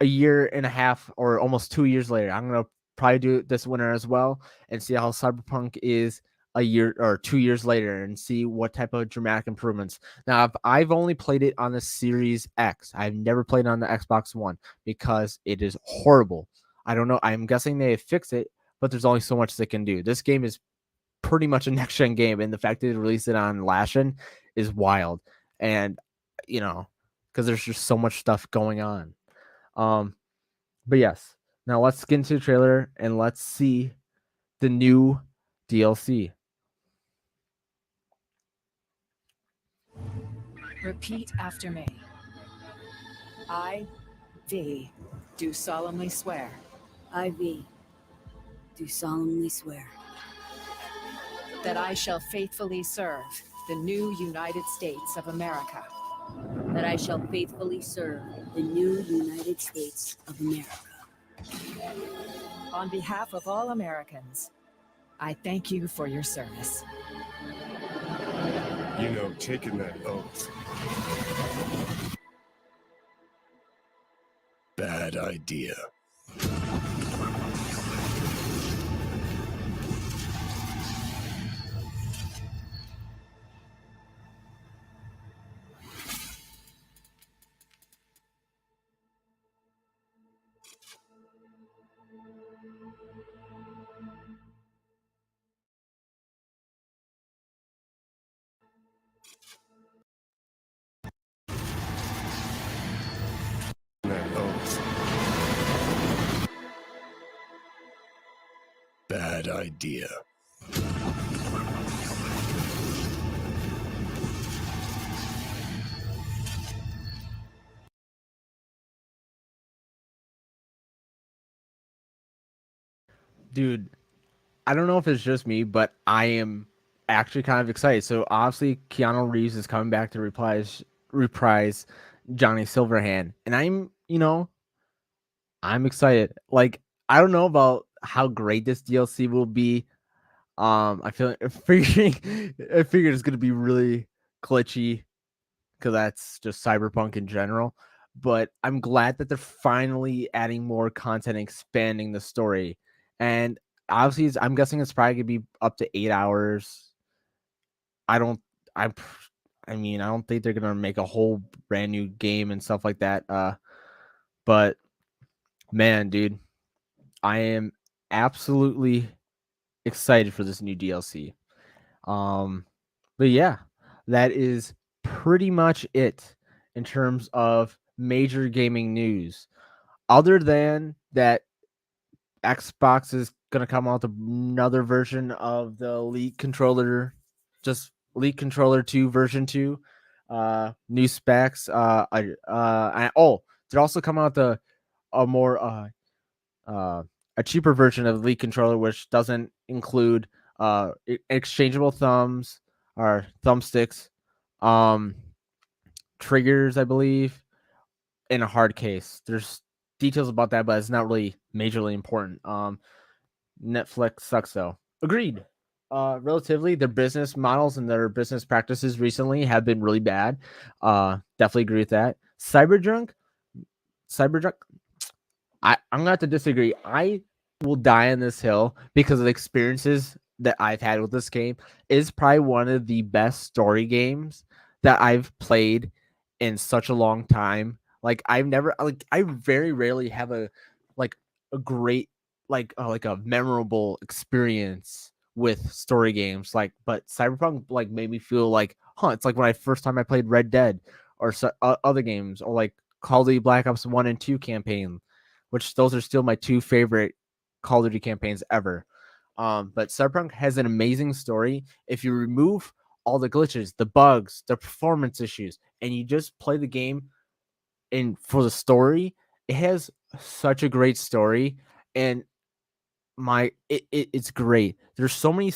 Speaker 11: a year and a half or almost 2 years later. I'm going to probably do it this winter as well and see how Cyberpunk is a year or 2 years later and see what type of dramatic improvements. Now, I've only played it on the Series X. I've never played it on the Xbox One because it is horrible. I don't know. I'm guessing they fix it, but there's only so much they can do. This game is pretty much a next-gen game, and the fact that they released it on last gen is wild. And, because there's just so much stuff going on. But yes, now let's get into the trailer and let's see the new DLC.
Speaker 16: Repeat after me. I, V, do solemnly swear.
Speaker 17: I, V, do solemnly swear.
Speaker 16: That I shall faithfully serve the new United States of America.
Speaker 17: That I shall faithfully serve the new United States of America.
Speaker 16: On behalf of all Americans, I thank you for your service.
Speaker 14: Taking that oath. Bad idea. Bad idea.
Speaker 11: Dude, I don't know if it's just me, but I am actually kind of excited. So obviously Keanu Reeves is coming back to reprise Johnny Silverhand, and I'm excited. Like, I don't know about how great this DLC will be. I figured it's gonna be really glitchy because that's just Cyberpunk in general. But I'm glad that they're finally adding more content, and expanding the story. And obviously, I'm guessing it's probably gonna be up to 8 hours. I don't. I. I mean, I don't think they're gonna make a whole brand new game and stuff like that. But man, dude, I am absolutely excited for this new DLC. But yeah, that is pretty much it in terms of major gaming news. Other than that, Xbox is gonna come out with another version of the Elite controller, just Elite controller 2 version 2. New specs. They're also coming out with a more a cheaper version of the Elite controller, which doesn't include exchangeable thumbs or thumbsticks, triggers, I believe, in a hard case. There's details about that, but it's not really majorly important. Netflix sucks though. Agreed. Relatively, their business models and their business practices recently have been really bad. Definitely agree with that. Cyberjunk, I'm gonna have to disagree. I will die on this hill because of the experiences that I've had with this game. It is probably one of the best story games that I've played in such a long time. Like I very rarely have a great a memorable experience with story games. But Cyberpunk made me feel it's like when I first time I played Red Dead or other games, or like Call of Duty Black Ops 1 and 2 campaign, which those are still my two favorite Call of Duty campaigns ever. But Cyberpunk has an amazing story. If you remove all the glitches, the bugs, the performance issues, and you just play the game for the story, it has such a great story. And it's great. There's so many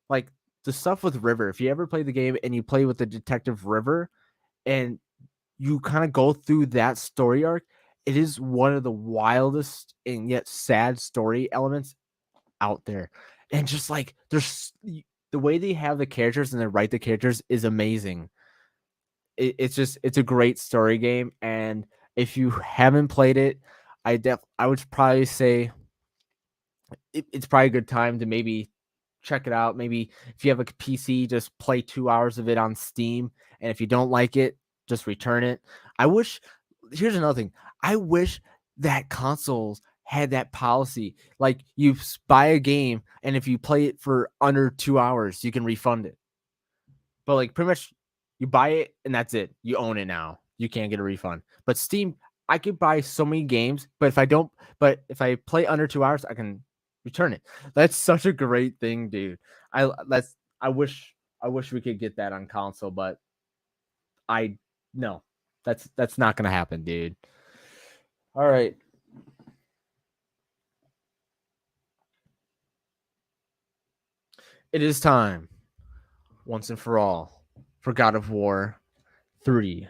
Speaker 11: like the stuff with River. If you ever play the game and you play with the detective River, and you kind of go through that story arc, it is one of the wildest and yet sad story elements out there. And just there's the way they have the characters and they write the characters is amazing. It's a great story game. And if you haven't played it, I would probably say it's probably a good time to maybe check it out. Maybe if you have a PC, just play 2 hours of it on Steam. And if you don't like it, just return it. Here's another thing. I wish that consoles had that policy. Like, you buy a game, and if you play it for under 2 hours, you can refund it. But pretty much you buy it and that's it. You own it now. You can't get a refund. But Steam, I could buy so many games, but if I play under 2 hours, I can return it. That's such a great thing, dude. I wish we could get that on console, but no, that's not gonna happen, dude. All right. It is time, once and for all, for God of War 3.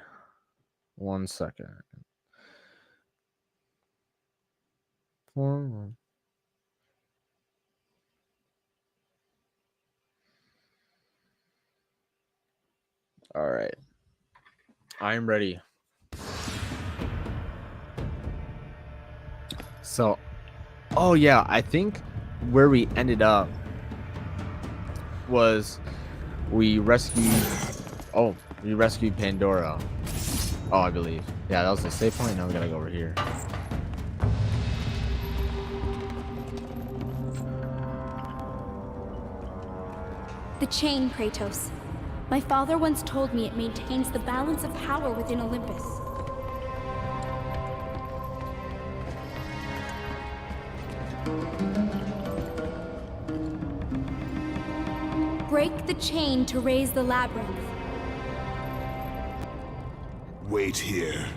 Speaker 11: 1 second. 4. All right. I'm ready. So, oh yeah, I think where we ended up was we rescued Pandora. Oh, I believe. Yeah, that was the save point. Now we gotta go over here.
Speaker 18: The chain, Kratos. My father once told me it maintains the balance of power within Olympus. Break the chain to raise the labyrinth.
Speaker 14: Wait here.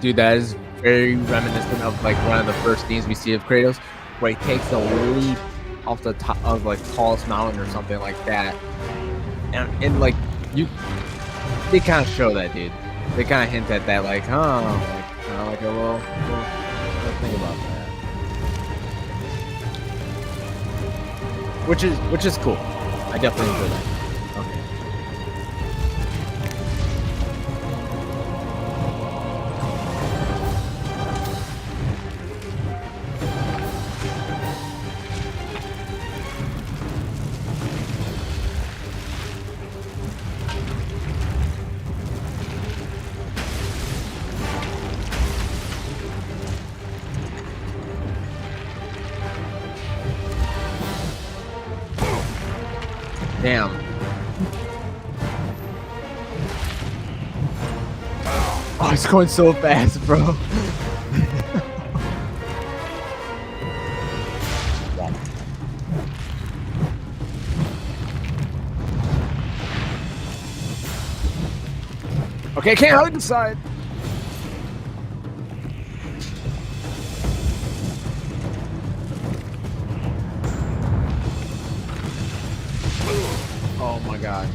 Speaker 11: Dude, that is very reminiscent of one of the first scenes we see of Kratos, where he takes a leap off the top of tallest mountain or something like that. And they kind of show that, dude. They kind of hint at that, like, huh? Like a little think about that. Which is cool. I definitely enjoy that. Okay. Damn. Oh, it's going so fast, bro. Okay, can't hug the side. Oh my god.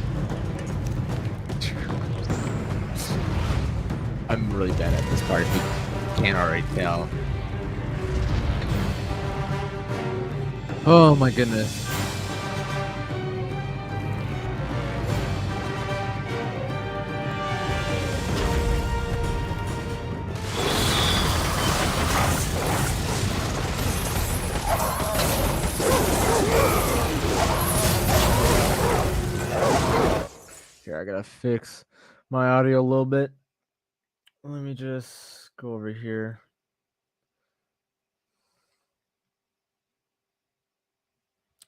Speaker 11: I'm really bad at this part, if you can't already tell. Oh my goodness. Here, I gotta fix my audio a little bit. Let me just go over here.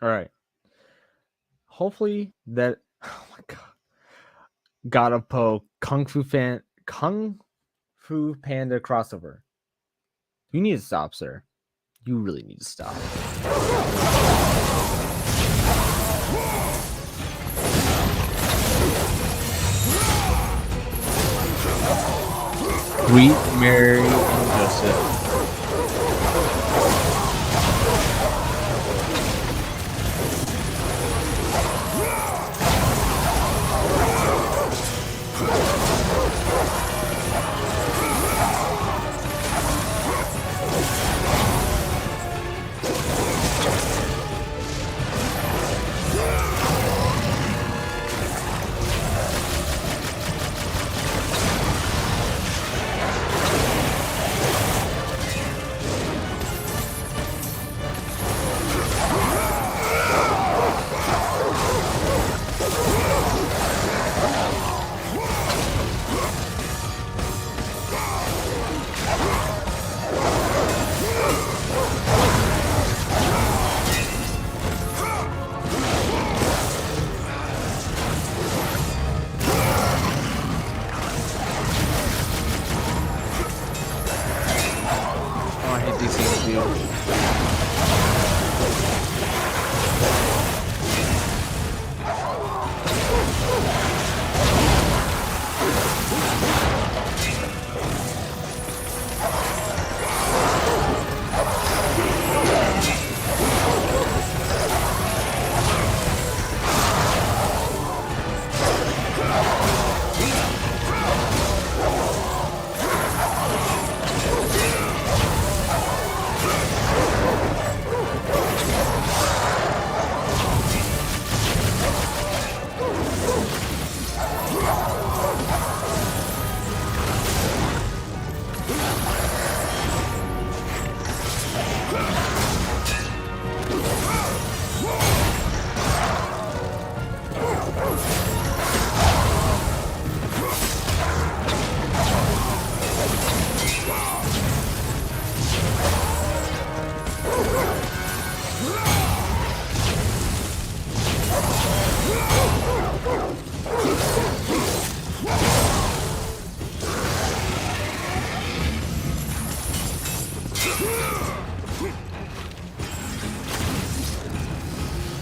Speaker 11: All right. Hopefully that. Oh my god. Gotta po Kung Fu Panda crossover. You need to stop, sir. You really need to stop. Sweet Mary and Joseph.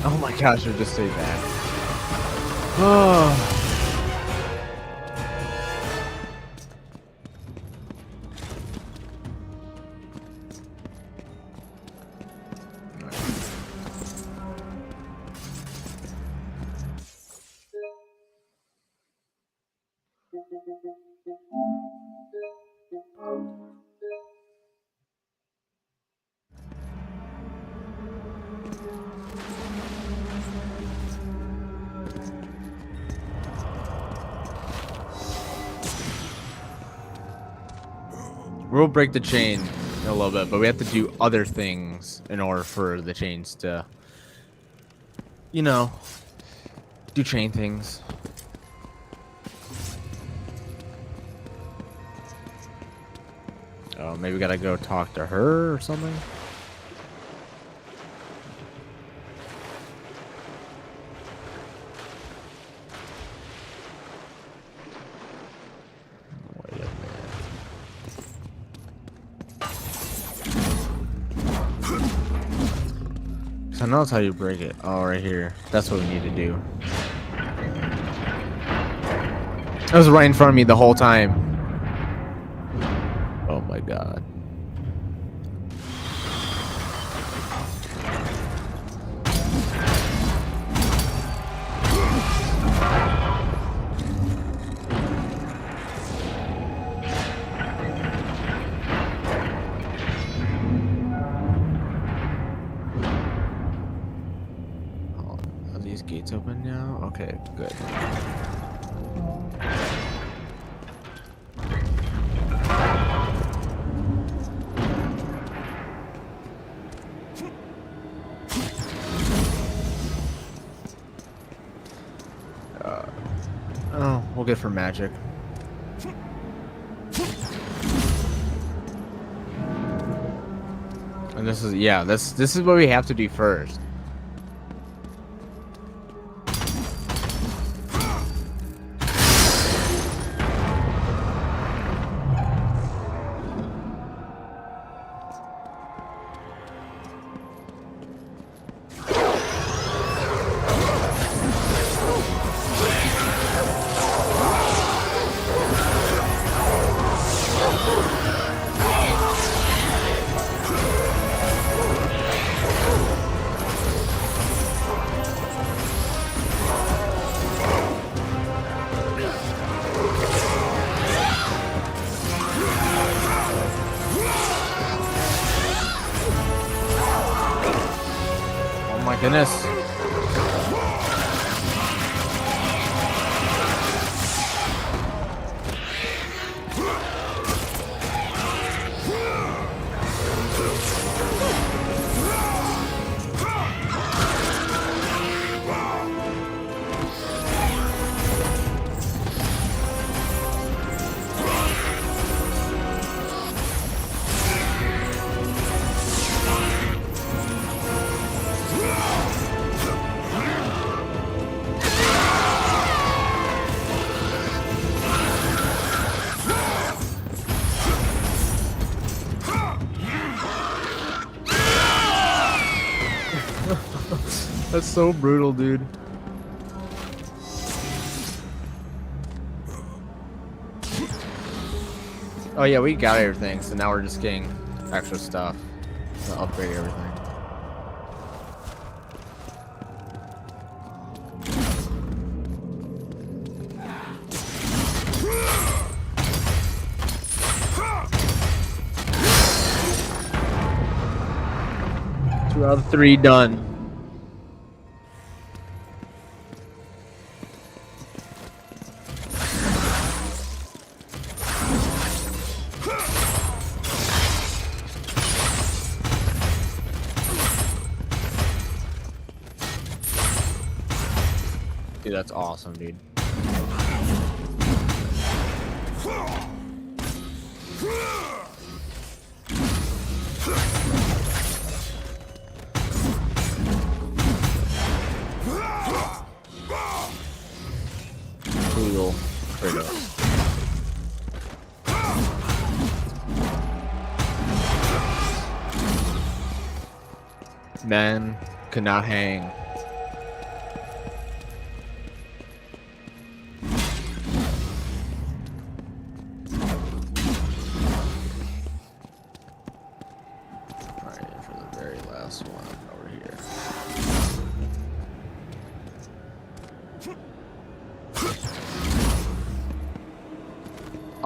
Speaker 11: Oh my gosh, I just say that. Oh. We'll break the chain in a little bit, but we have to do other things in order for the chains to, you know, do chain things. Oh, maybe we gotta go talk to her or something. Wait a minute. So now that's how you break it. Oh, right here. That's what we need to do. It was right in front of me the whole time. Oh my god. Oh, are these gates open now? Okay, good. Oh, we'll get for magic. And this is, yeah, this is what we have to do first. Goodness. That's so brutal, dude. Oh yeah, we got everything, so now we're just getting extra stuff to upgrade everything. Two out of three done. Dude, that's awesome, dude. Brutal. Men cannot hang.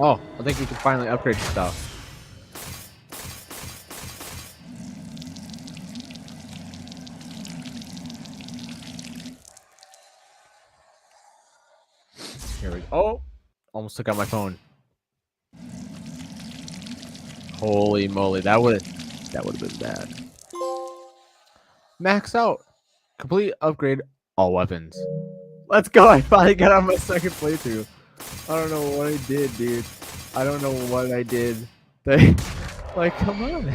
Speaker 11: Oh, I think we can finally upgrade stuff. Here we go. Oh, almost took out my phone. Holy moly, that would have been bad. Max out. Complete upgrade all weapons. Let's go. I finally got on my second playthrough. I don't know what I did, dude. I don't know what I did. Like, come on. I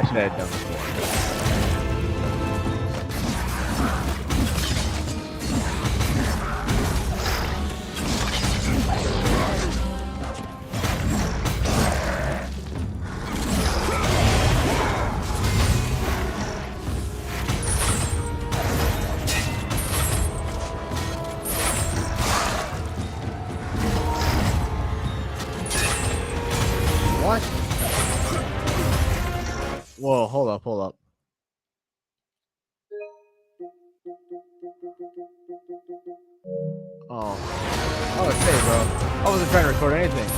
Speaker 11: should have done this before. What? Whoa, hold up. Oh, it's hey, bro. I wasn't trying to record anything.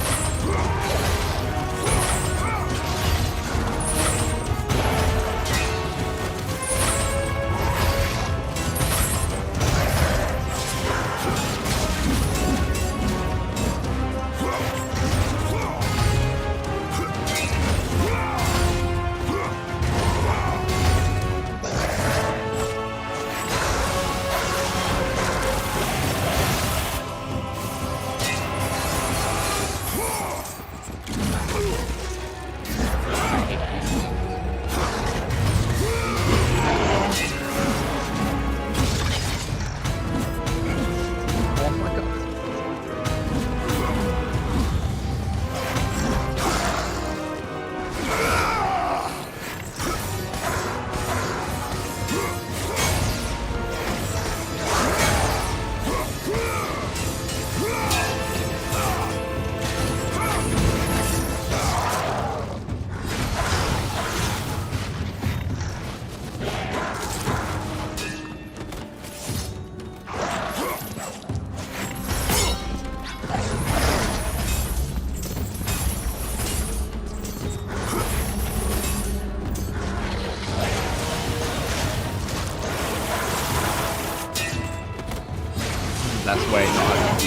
Speaker 11: That's way not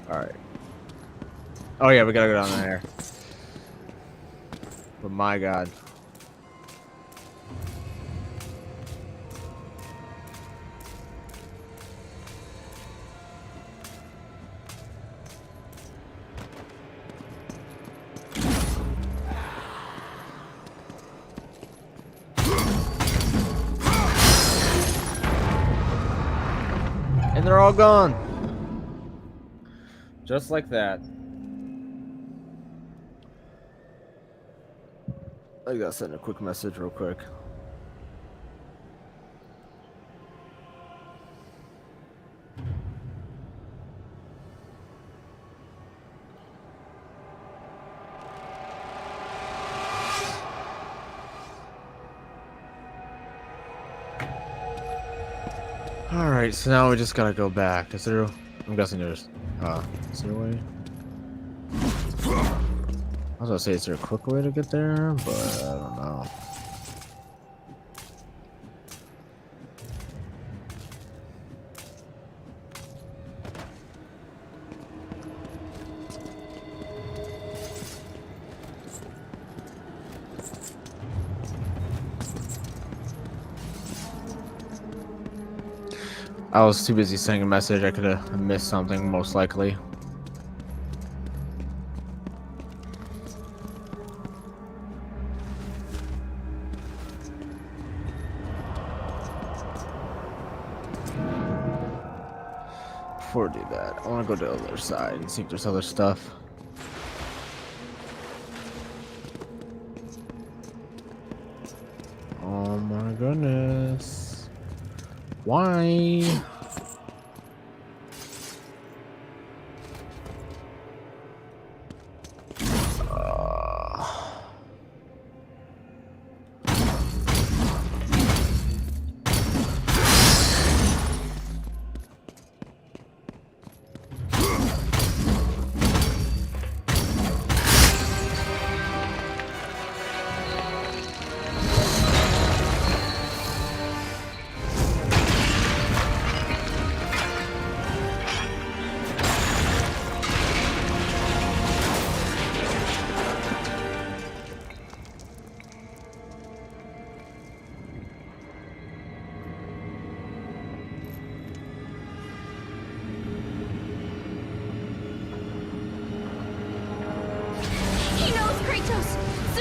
Speaker 11: Alright. Oh yeah, we gotta go down there. But my god. And they're all gone. Just like that. I gotta send a quick message real quick. Alright, so now we just gotta go back. Is there... I'm guessing there's... is there a way? I was gonna say, is there a quick way to get there? But I don't know. I was too busy sending a message. I could have missed something, most likely. Before I do that, I want to go to the other side and see if there's other stuff. Oh my goodness. Why?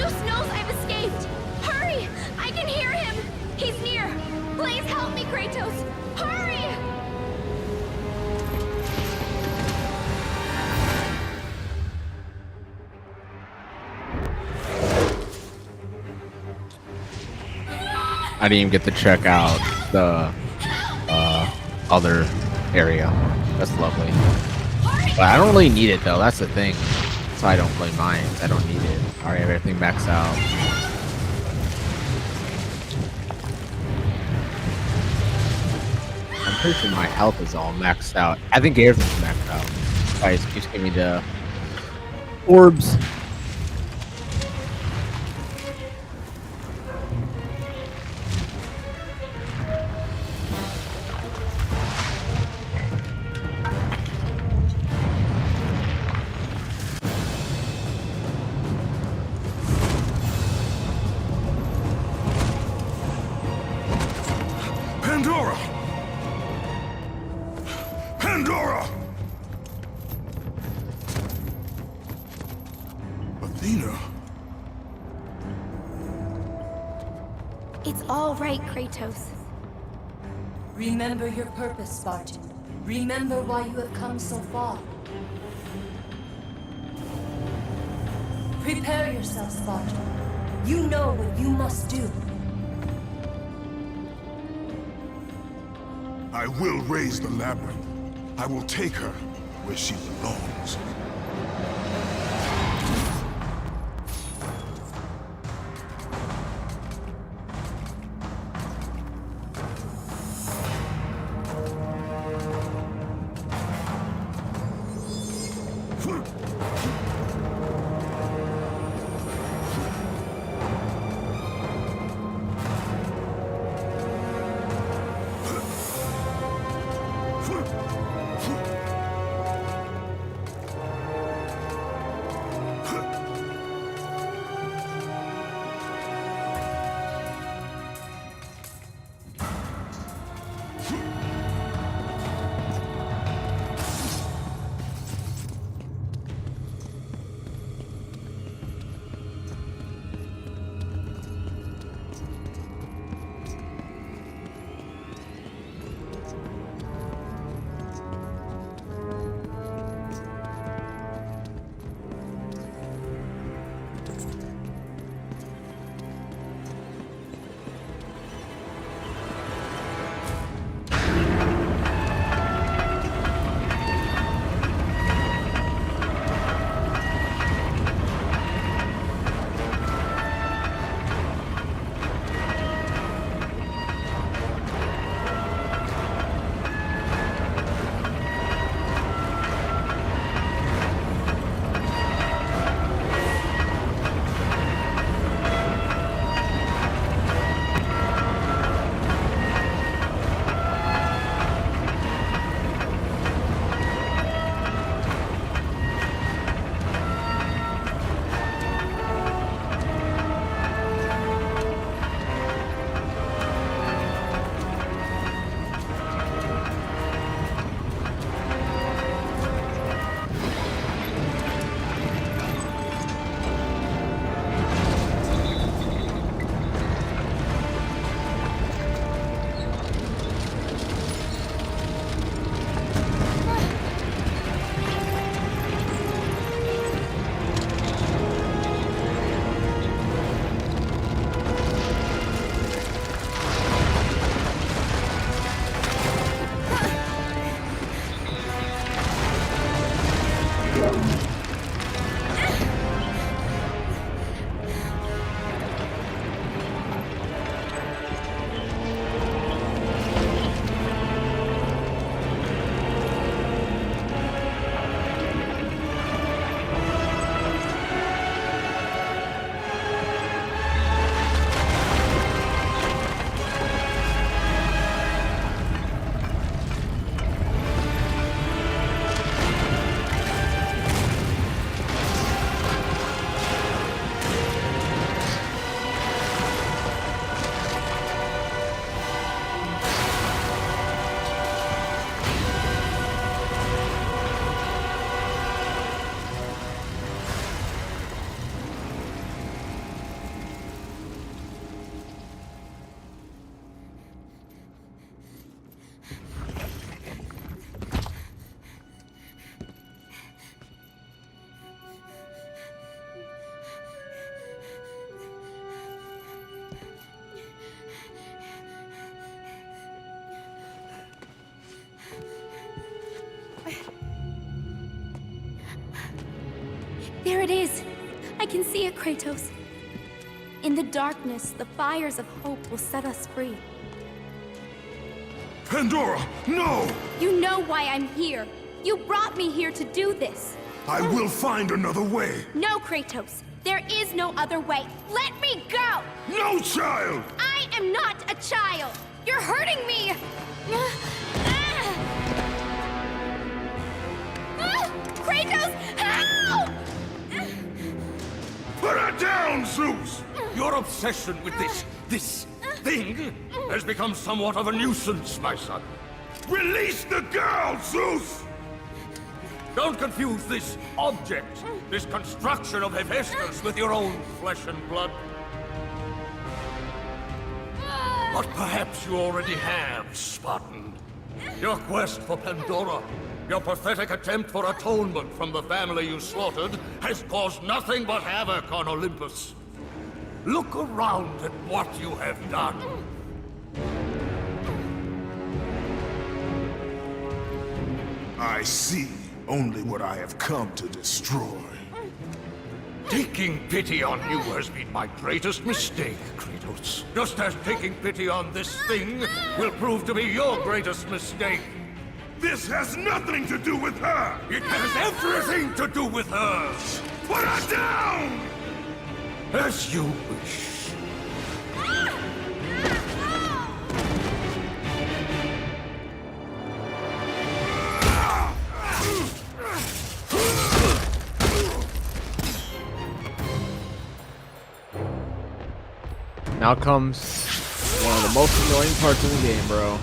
Speaker 18: Kratos knows I've escaped! Hurry! I can hear him! He's near! Please help me, Kratos! Hurry!
Speaker 11: I didn't even get to check out the other area. That's lovely. But I don't really need it though. That's the thing. So I don't play mines. I don't need it. I already have everything maxed out. I'm pretty sure my health is all maxed out. I think everything's maxed out. Guys, keeps giving me the orbs.
Speaker 14: Pandora! Pandora! Athena?
Speaker 18: It's all right, Kratos.
Speaker 17: Remember your purpose, Spartan. Remember why you have come so far. Prepare yourself, Spartan. You know what you must do.
Speaker 14: I will raise the labyrinth. I will take her where she belongs.
Speaker 18: There it is. I can see it, Kratos. In the darkness, the fires of hope will set us free.
Speaker 14: Pandora, no!
Speaker 18: You know why I'm here. You brought me here to do this.
Speaker 14: I will find another way.
Speaker 18: No, Kratos. There is no other way. Let me go!
Speaker 14: No, child!
Speaker 18: I am not a child! You're hurting me! Kratos, help!
Speaker 14: Put her down, Zeus!
Speaker 19: Your obsession with this thing has become somewhat of a nuisance, my son.
Speaker 14: Release the girl, Zeus!
Speaker 19: Don't confuse this object, this construction of Hephaestus with your own flesh and blood. But perhaps you already have, Spartan. Your quest for Pandora, your pathetic attempt for atonement from the family you slaughtered, has caused nothing but havoc on Olympus. Look around at what you have done.
Speaker 14: I see only what I have come to destroy.
Speaker 19: Taking pity on you has been my greatest mistake, Kratos. Just as taking pity on this thing will prove to be your greatest mistake.
Speaker 14: This has nothing to do with her!
Speaker 19: It has everything to do with her!
Speaker 14: Put her down!
Speaker 19: As you wish.
Speaker 11: Now comes one of the most annoying parts of the game, bro.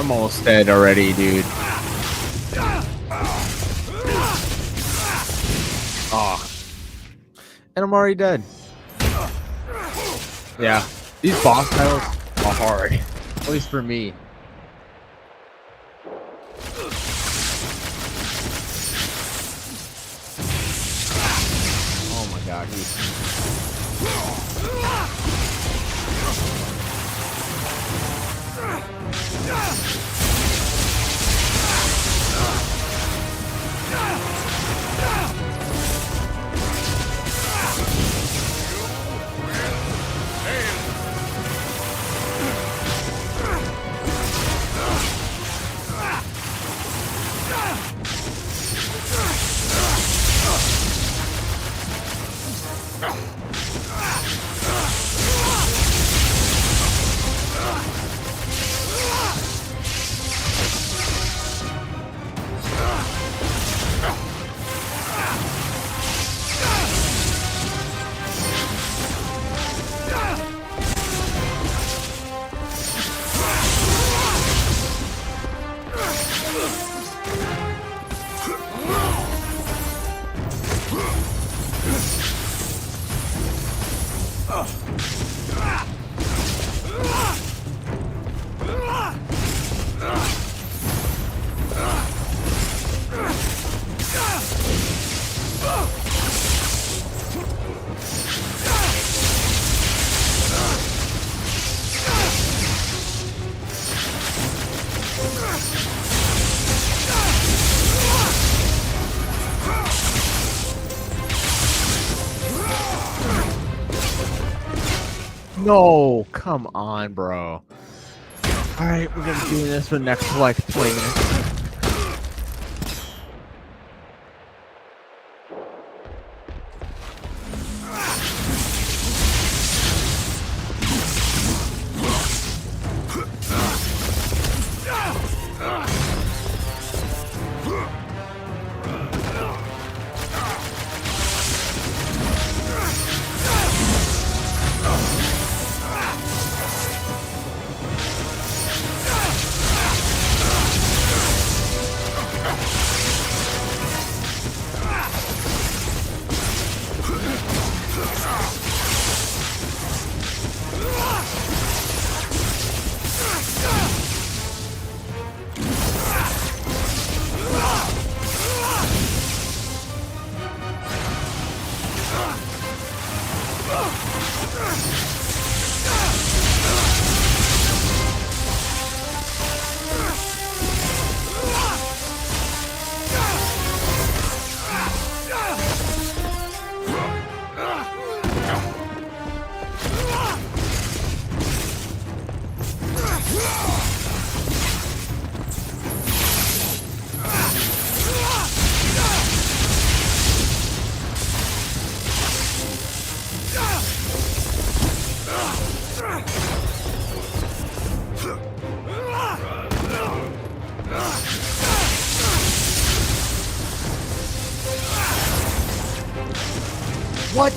Speaker 11: I'm almost dead already, dude. Oh. And I'm already dead. Yeah. These boss battles are hard. At least for me. Oh my god, No, come on, bro. Alright, we're gonna be doing this for the next like 20 minutes. What?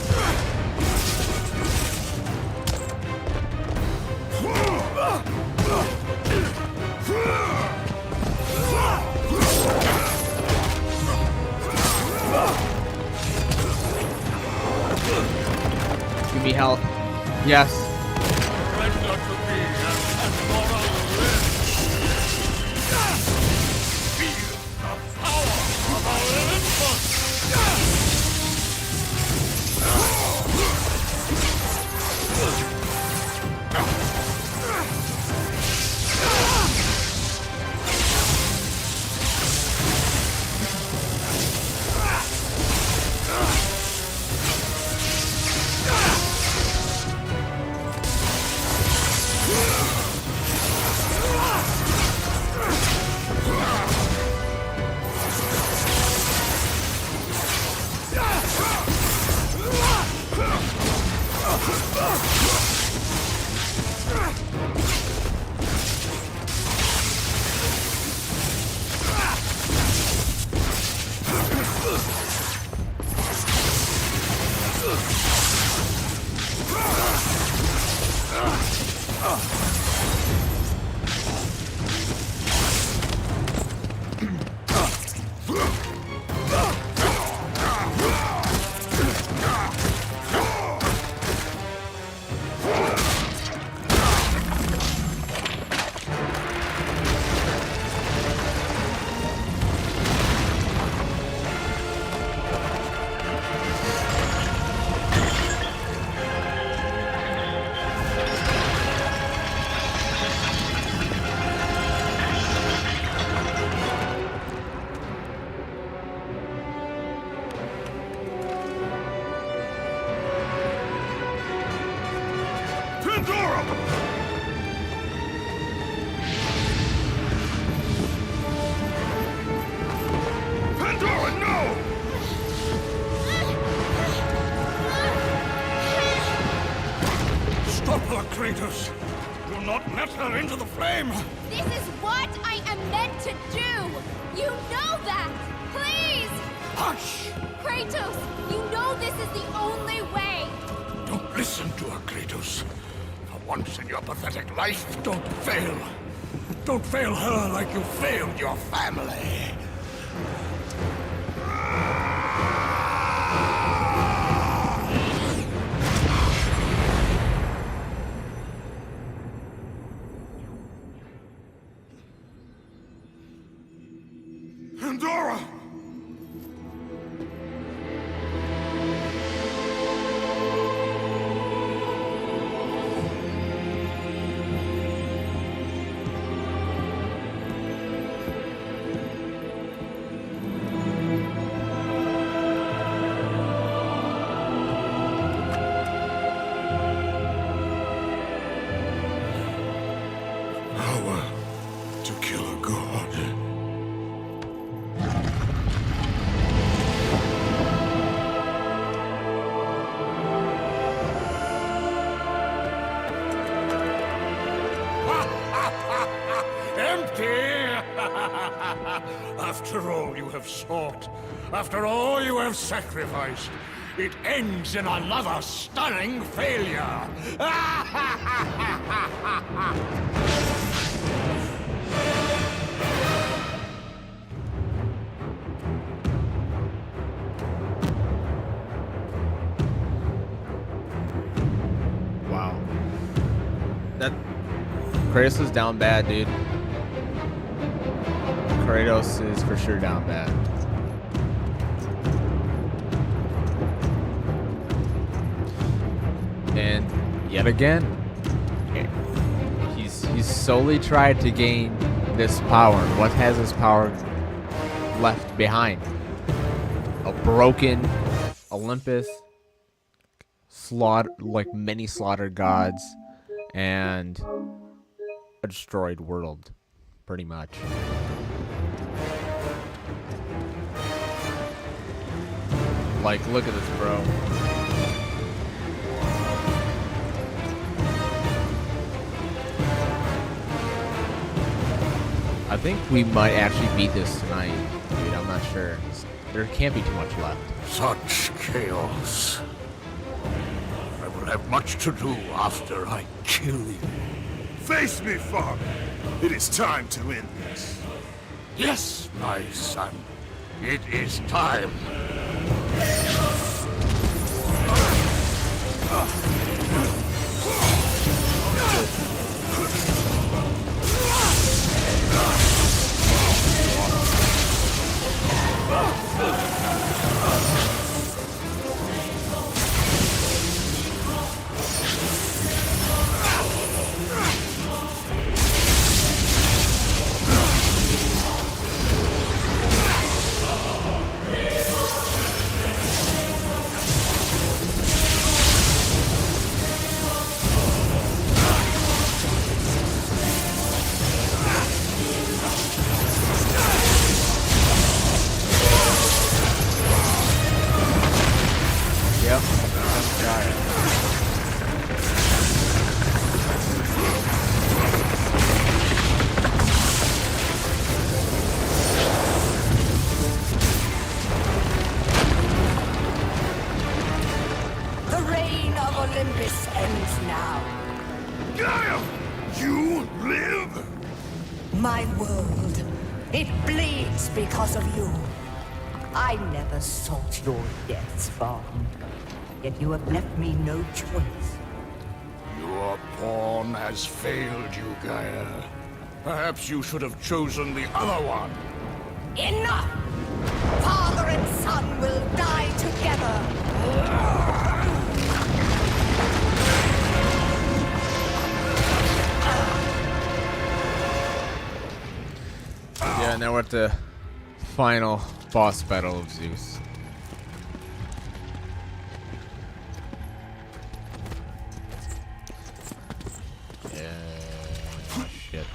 Speaker 11: Give me health. Yes.
Speaker 19: Stop her, Kratos! Do not let her into the flame!
Speaker 18: This is what I am meant to do! You know that! Please!
Speaker 19: Hush!
Speaker 18: Kratos, you know this is the only way!
Speaker 19: Don't listen to her, Kratos. For once in your pathetic life, don't fail. Don't fail her like you failed your family. Pandora! Power to kill a god. Empty! After all you have sought, after all you have sacrificed, it ends in another stunning failure!
Speaker 11: Wow. That Kratos is down bad, dude. Kratos is for sure down bad. And yet again, he's solely tried to gain this power. What has his power left behind? A broken Olympus, like many slaughtered gods, and a destroyed world, pretty much. Like, look at this, bro. I think we might actually beat this tonight, dude. I'm not sure. There can't be too much left.
Speaker 19: Such chaos. I will have much to do after I kill you.
Speaker 14: Face me, father. It is time to end this.
Speaker 19: Yes, my son. It is time.
Speaker 17: My world, it bleeds because of you. I never sought your death, Spartan. Yet you have left me no choice.
Speaker 19: Your pawn has failed you, Gaia. Perhaps you should have chosen the other one.
Speaker 17: Enough! Father and son will die together.
Speaker 11: Yeah, now we're at the final boss battle of Zeus. Yeah, shit.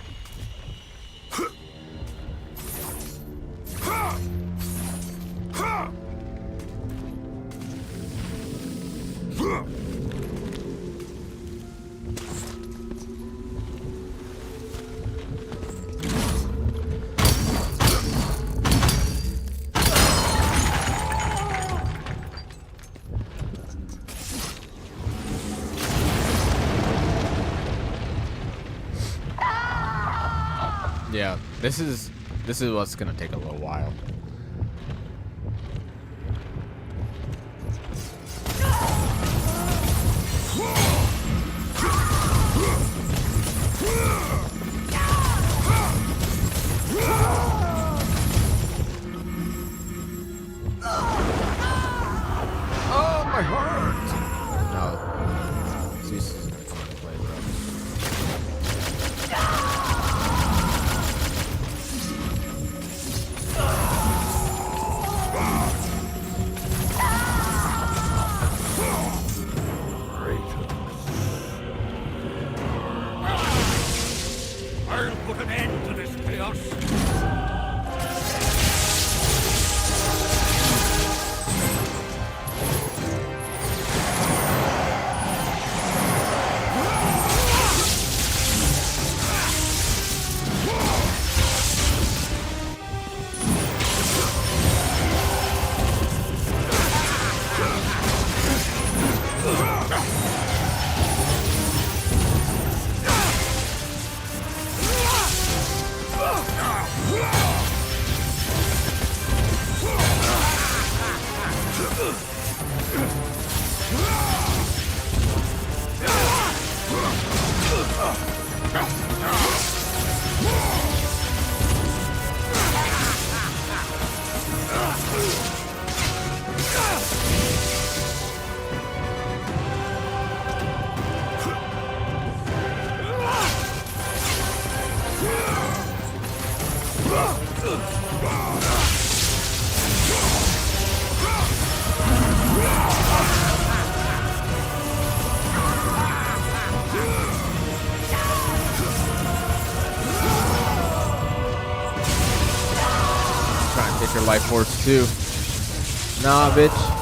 Speaker 11: Yeah, this is what's gonna take a little while.
Speaker 19: Oh, my heart!
Speaker 11: No, Zeus is gonna come into play, bro. life force too. Nah, bitch.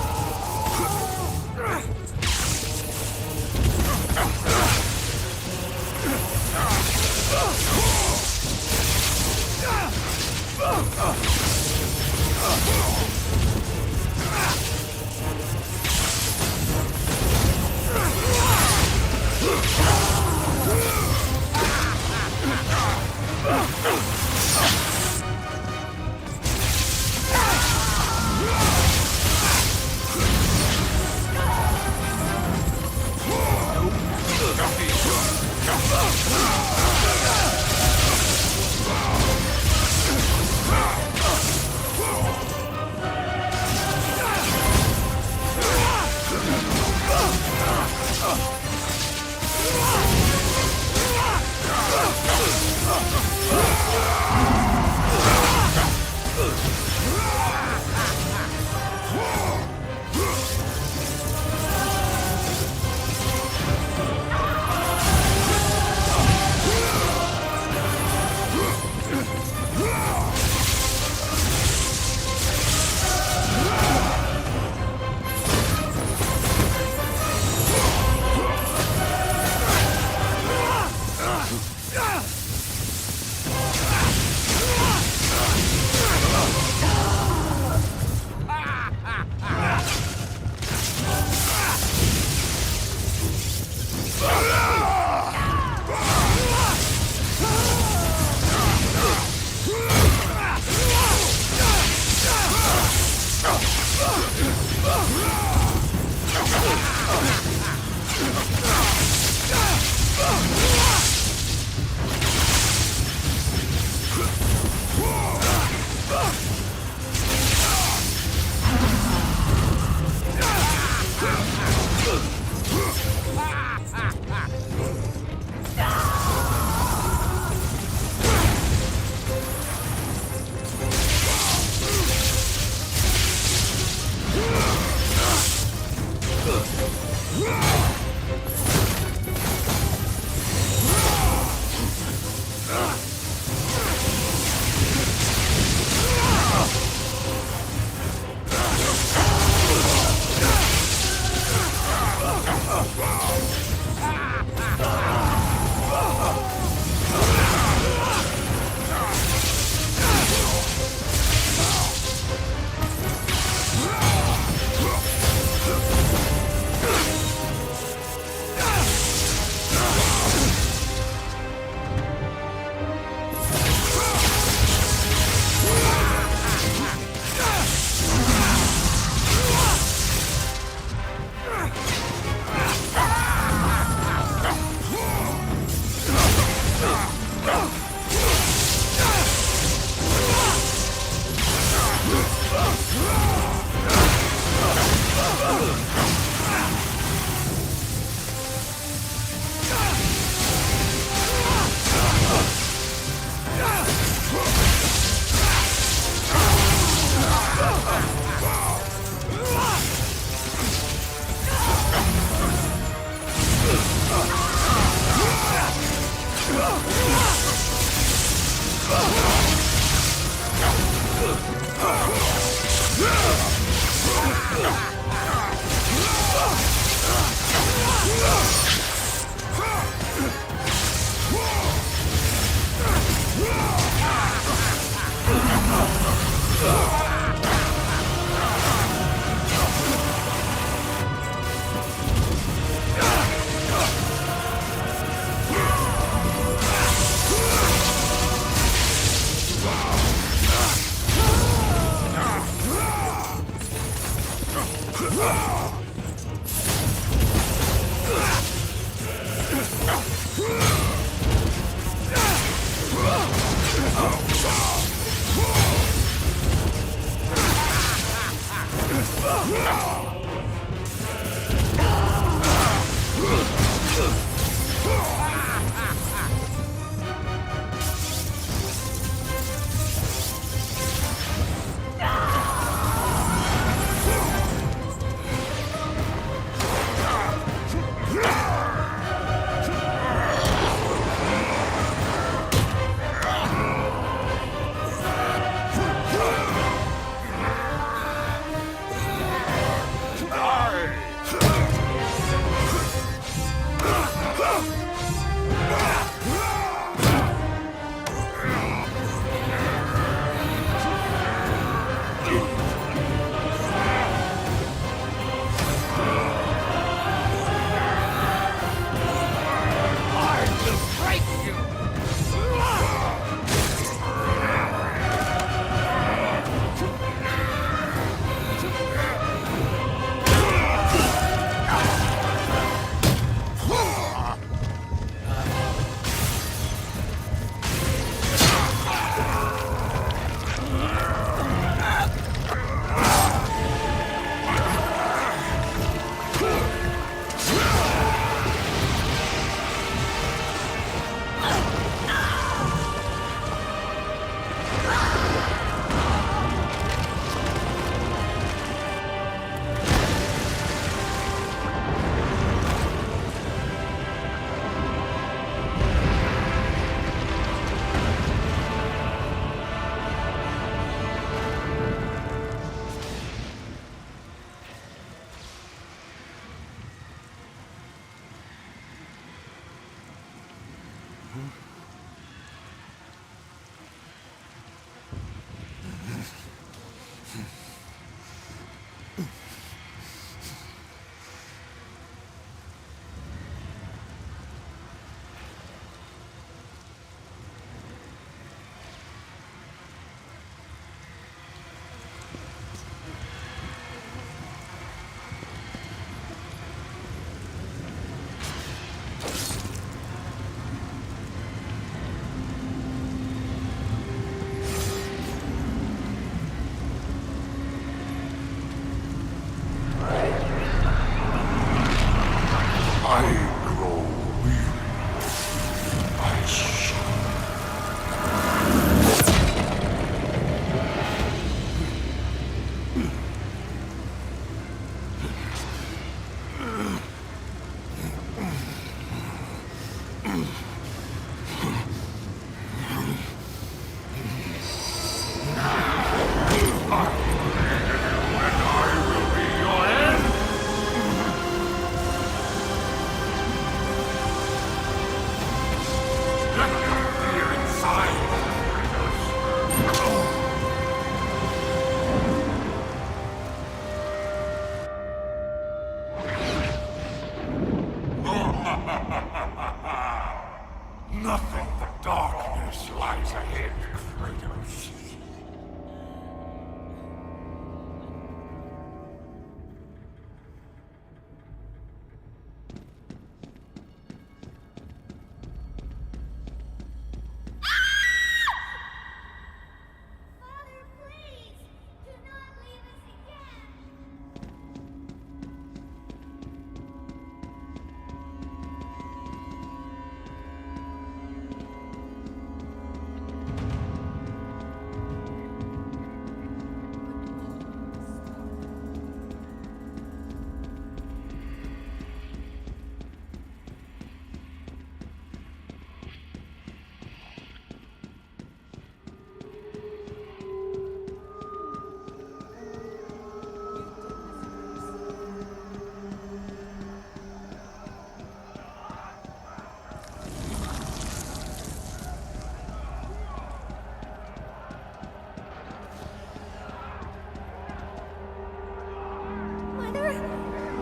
Speaker 19: Nothing but darkness lies ahead, Kratos.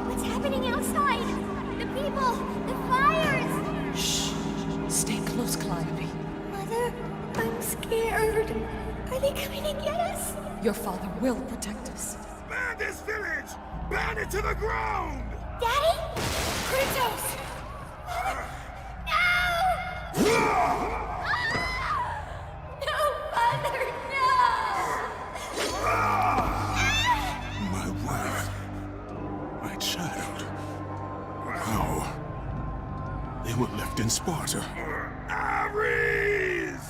Speaker 18: What's happening outside? The people, the fires!
Speaker 17: Shh. Stay close, Calliope.
Speaker 18: Mother, I'm scared. Are they coming to get us?
Speaker 17: Your father will protect us.
Speaker 19: Burn this village! Burn it to the ground!
Speaker 18: Daddy? Kratos! No! No, Mother, no!
Speaker 14: My wife. My child. How? They were left in Sparta.
Speaker 19: Ares!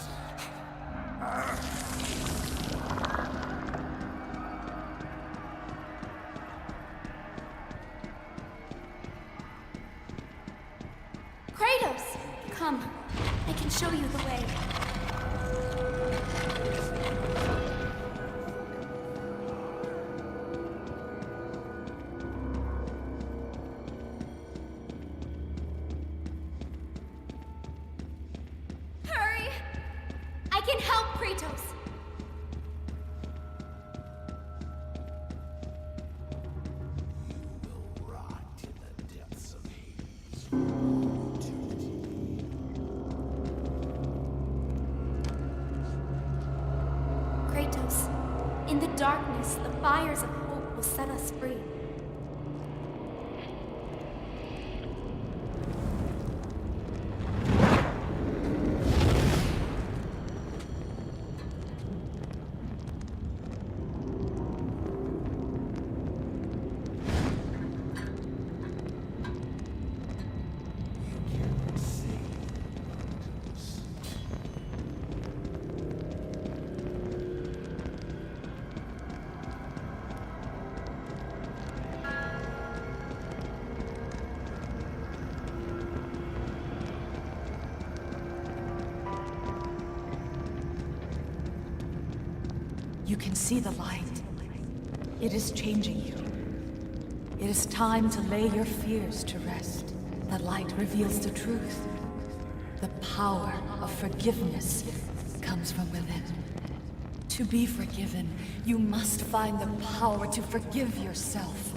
Speaker 18: Kratos! Come. I can show you the way. Hurry! I can help, Kratos! Kratos, in the darkness, the fires of hope will set us free.
Speaker 17: You can see the light. It is changing you. It is time to lay your fears to rest. The light reveals the truth. The power of forgiveness comes from within. To be forgiven, you must find the power to forgive yourself.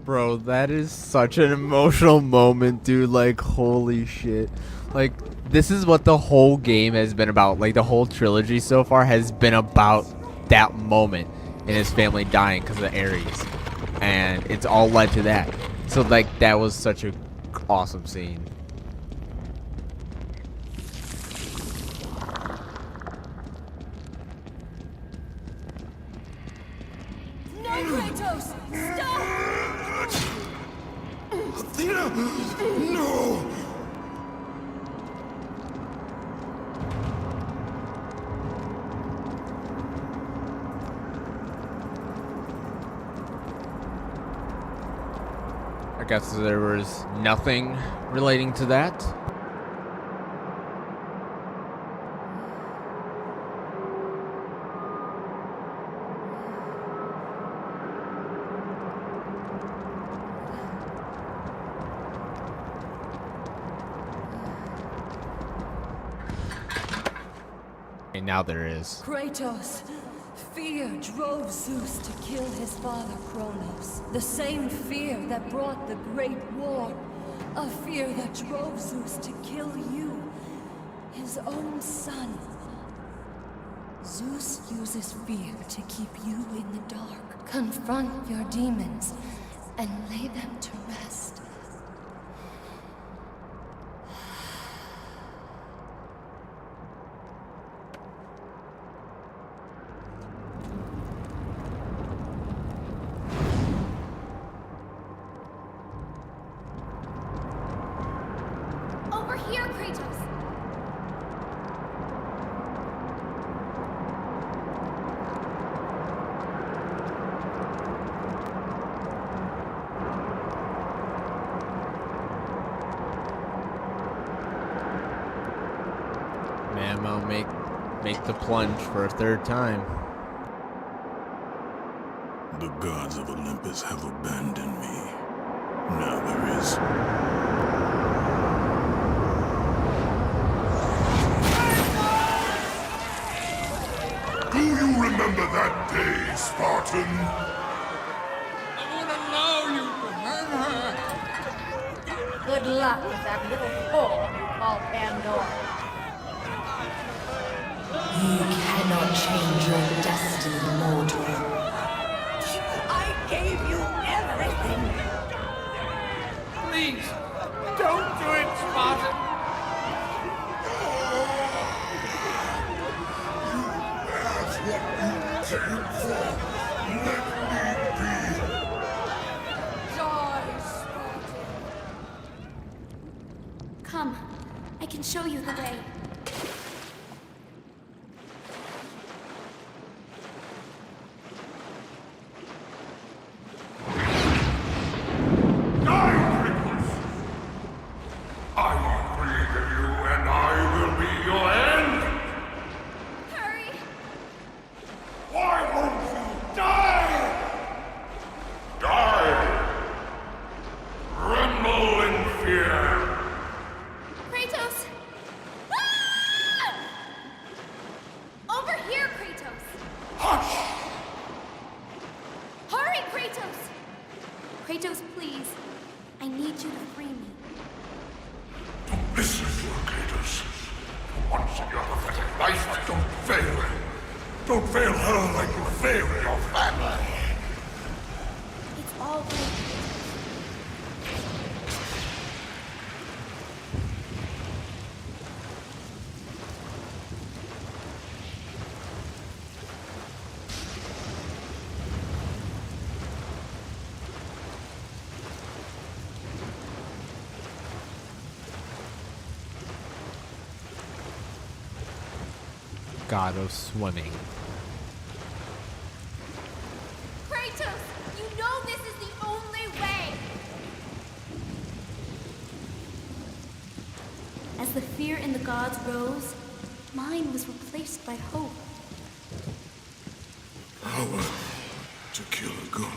Speaker 11: Bro, that is such an emotional moment, dude. Like, holy shit. Like, this is what the whole game has been about. Like, the whole trilogy so far has been about that moment and his family dying because of Ares. And it's all led to that. So, like, that was such a awesome scene.
Speaker 17: No, Kratos! Stop!
Speaker 14: Athena! No!
Speaker 11: I guess there was nothing relating to that. And now there is.
Speaker 17: Kratos, fear drove Zeus to kill his father Kronos. The same fear that brought the Great War. A fear that drove Zeus to kill you, his own son. Zeus uses fear to keep you in the dark. Confront your demons and lay them to rest.
Speaker 18: Over here, Kratos!
Speaker 11: Man, I'll make the plunge for a third time.
Speaker 14: The gods of Olympus have abandoned me. Now there is. Do you remember that day, Spartan?
Speaker 19: I won't allow you to harm her.
Speaker 6: Good luck with that little whore you call Pandora.
Speaker 17: You cannot change your destiny, mortal.
Speaker 6: I gave you everything.
Speaker 19: Please, don't do it, Spartan.
Speaker 14: That's what you came for. Let me be.
Speaker 6: Die, Spartan.
Speaker 18: Come, I can show you the way. Kratos! Ah! Over here, Kratos! Hush! Hurry, Kratos! Kratos, please. I need you to free me.
Speaker 14: Listen to her, Kratos. For once in your pathetic life, don't fail. Don't fail her like you failed your family.
Speaker 18: It's all right.
Speaker 11: God of swimming.
Speaker 18: Kratos, you know this is the only way. As the fear in the gods rose, mine was replaced by hope.
Speaker 14: Power to kill a god.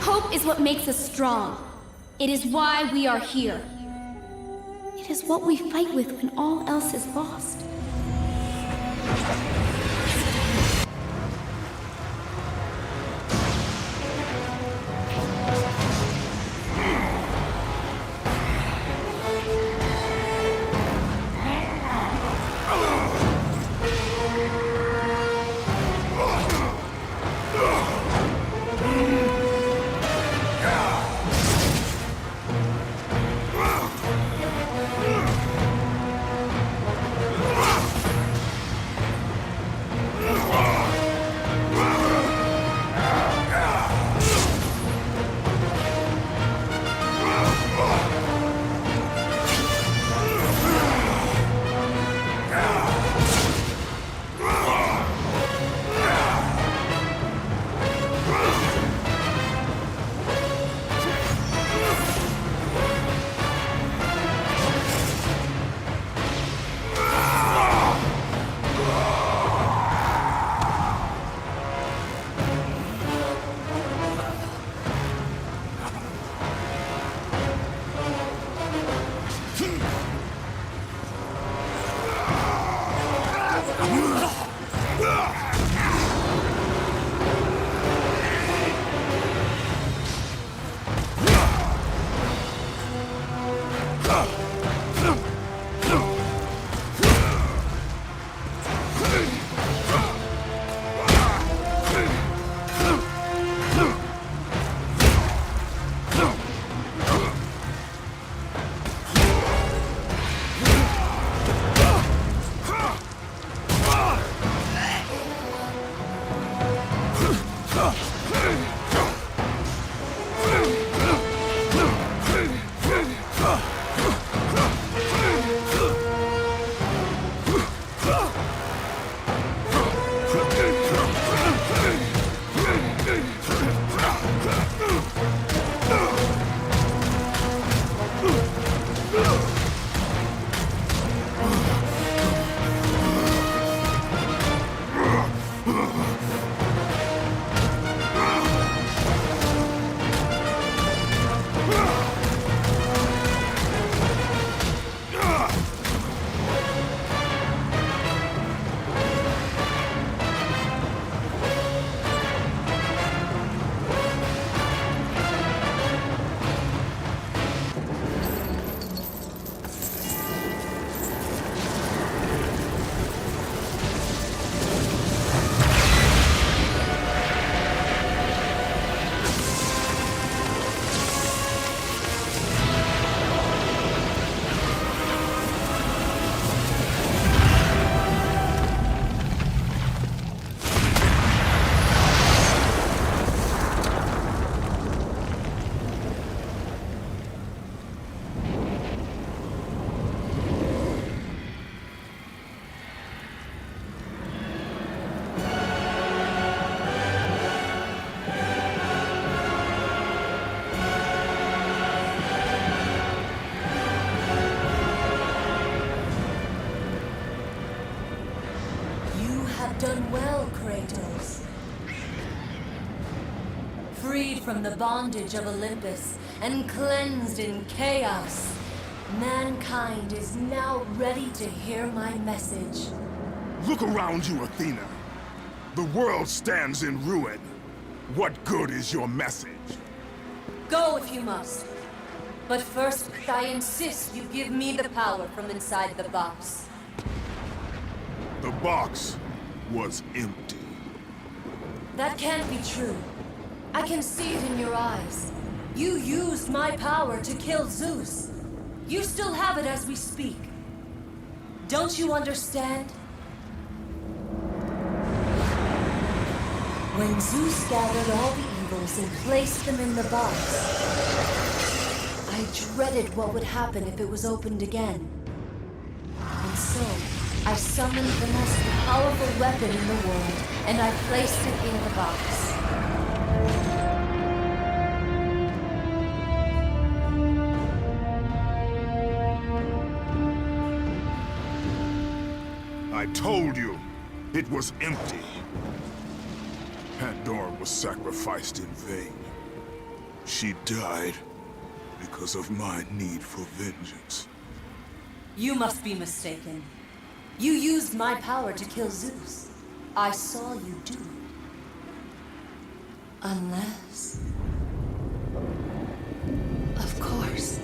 Speaker 18: Hope is what makes us strong. It is why we are here. It is what we fight with when all else is lost.
Speaker 17: Done well, Kratos. Freed from the bondage of Olympus and cleansed in chaos, mankind is now ready to hear my message.
Speaker 14: Look around you, Athena. The world stands in ruin. What good is your message?
Speaker 17: Go if you must. But first, I insist you give me the power from inside the box.
Speaker 14: The box was empty.
Speaker 17: That can't be true. I can see it in your eyes. You used my power to kill Zeus. You still have it as we speak. Don't you understand? When Zeus gathered all the evils and placed them in the box, I dreaded what would happen if it was opened again. And so, I summoned the most powerful weapon in the world, and I placed it in the box.
Speaker 14: I told you, it was empty. Pandora was sacrificed in vain. She died because of my need for vengeance.
Speaker 17: You must be mistaken. You used my power to kill Zeus. I saw you do it. Unless... Of course.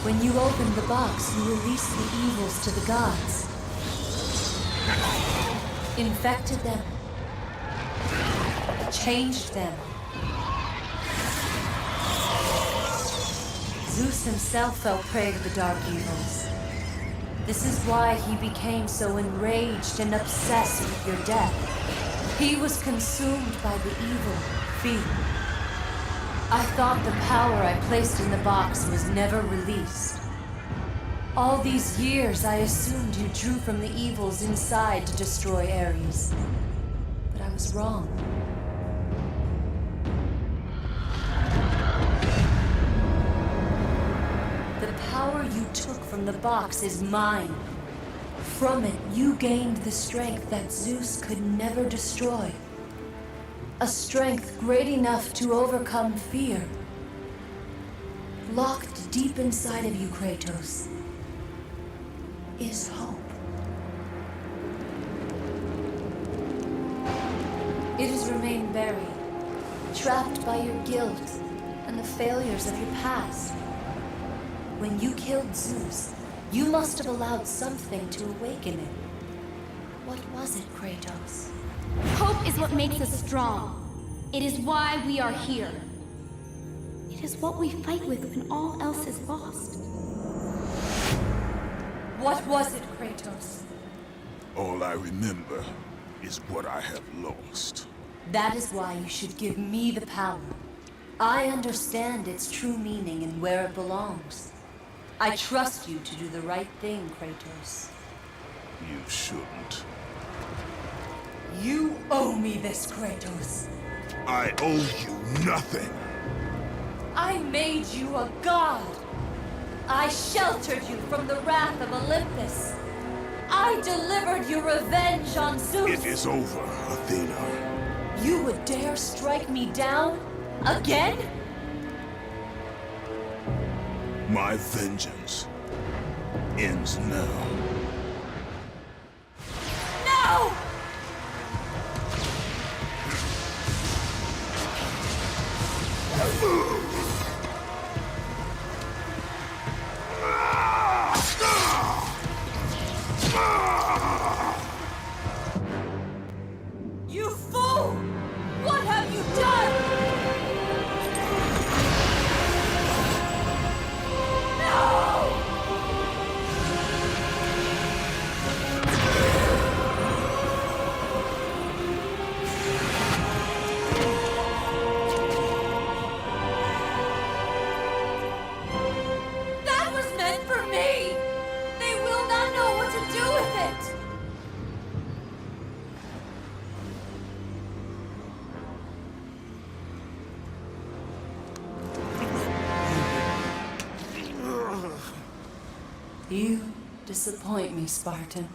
Speaker 17: When you opened the box, you released the evils to the gods. Infected them. Changed them. Zeus himself fell prey to the dark evils. This is why he became so enraged and obsessed with your death. He was consumed by the evil, fear. I thought the power I placed in the box was never released. All these years, I assumed you drew from the evils inside to destroy Ares. But I was wrong. The power you took from the box is mine. From it, you gained the strength that Zeus could never destroy. A strength great enough to overcome fear. Locked deep inside of you, Kratos, is hope. It has remained buried, trapped by your guilt and the failures of your past. When you killed Zeus, you must have allowed something to awaken it. What was it, Kratos?
Speaker 18: Hope is what makes us strong. It is why we are here. It is what we fight with when all else is lost.
Speaker 17: What was it, Kratos?
Speaker 14: All I remember is what I have lost.
Speaker 17: That is why you should give me the power. I understand its true meaning and where it belongs. I trust you to do the right thing, Kratos.
Speaker 14: You shouldn't.
Speaker 17: You owe me this, Kratos.
Speaker 14: I owe you nothing.
Speaker 17: I made you a god. I sheltered you from the wrath of Olympus. I delivered your revenge on Zeus.
Speaker 14: It is over, Athena.
Speaker 17: You would dare strike me down? Again?
Speaker 14: My vengeance ends now.
Speaker 17: No! You fool! What have you done? No! That was meant for me! They will not know what to do with it! You disappoint me, Spartan.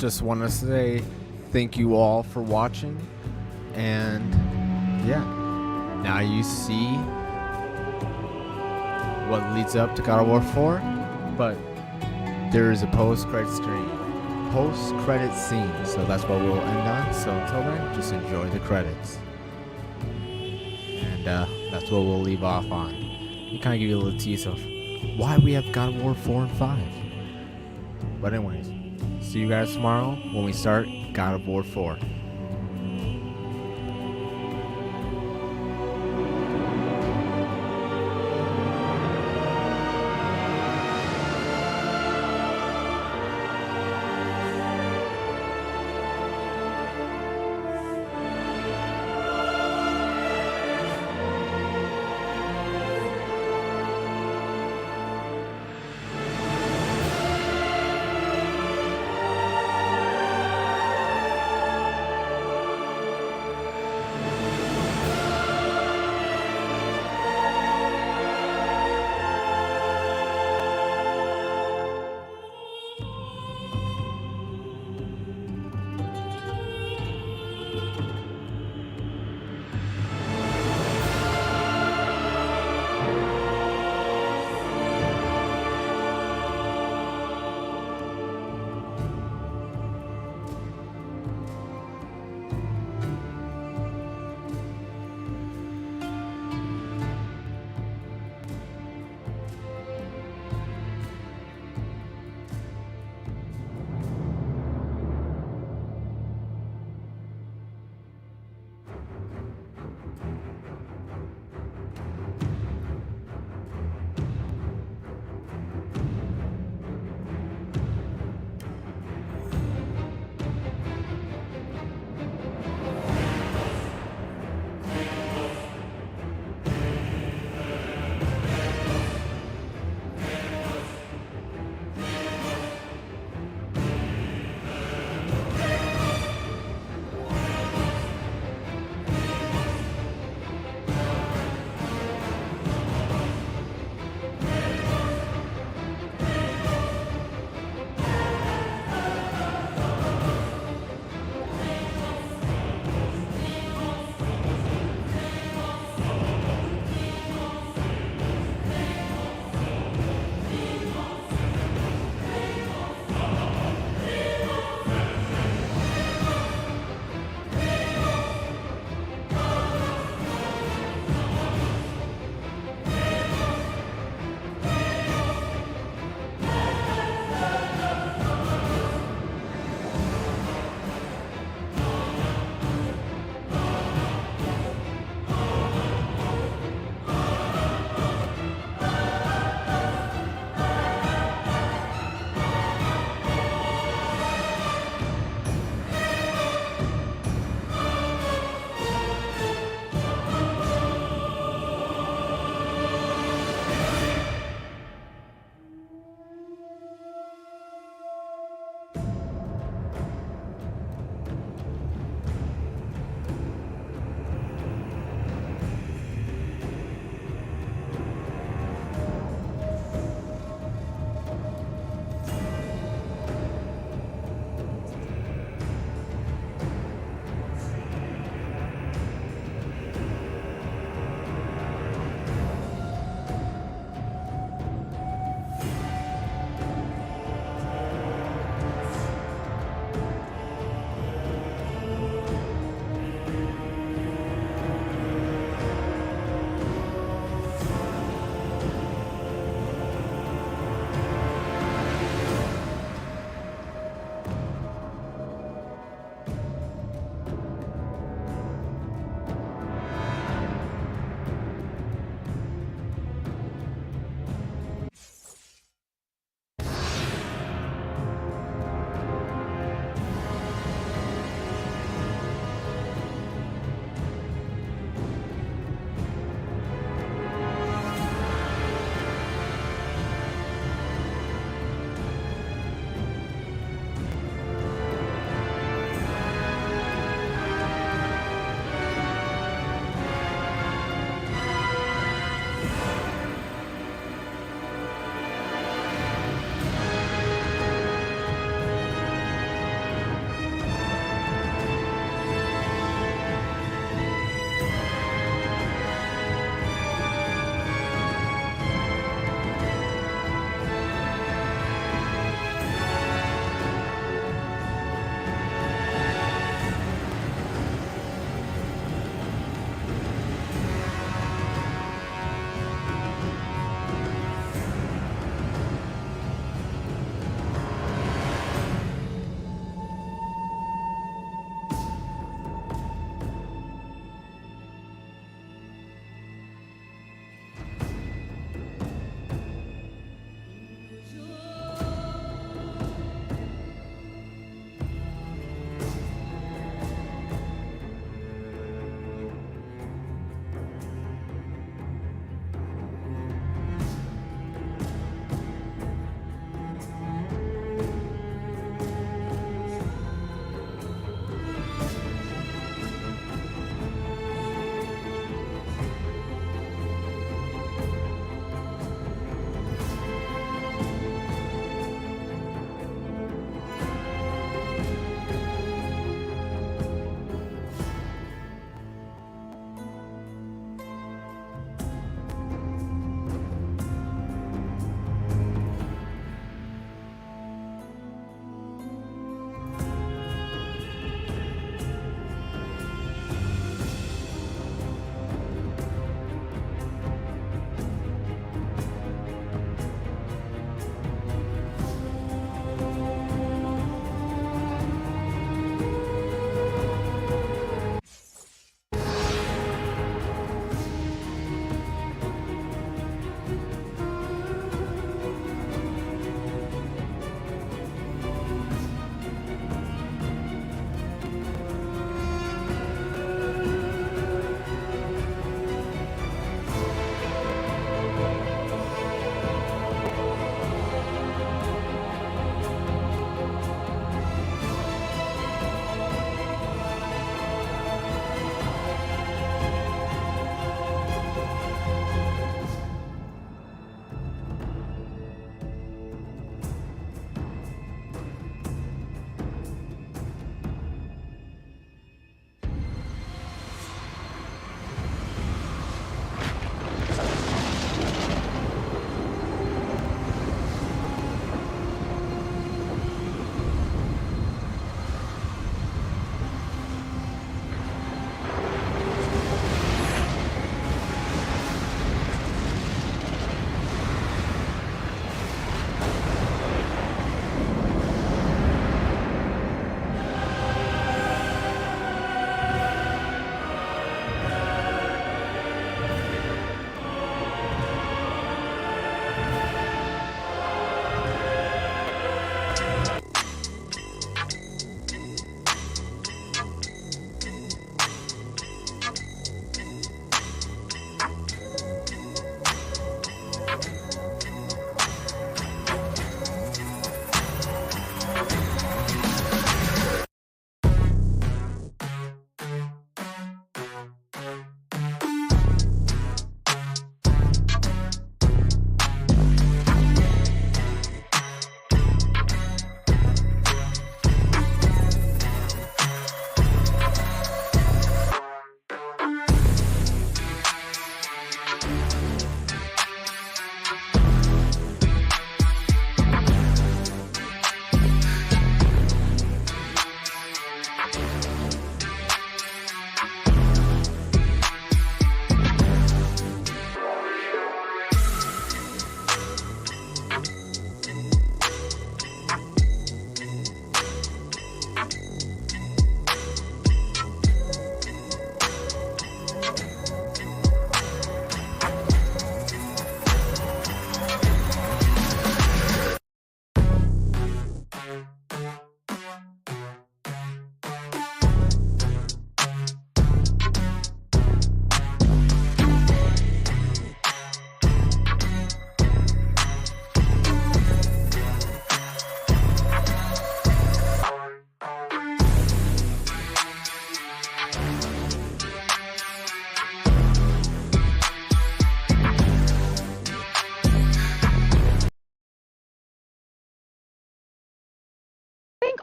Speaker 11: just want to say thank you all for watching. And yeah, now you see what leads up to God of War 4. But there is a post-credit scene, so that's what we'll end on. So until then, just enjoy the credits. And that's what we'll leave off on. We kind of give you a little tease of why we have God of War 4 and 5. But anyways, see you guys tomorrow when we start God of War 4.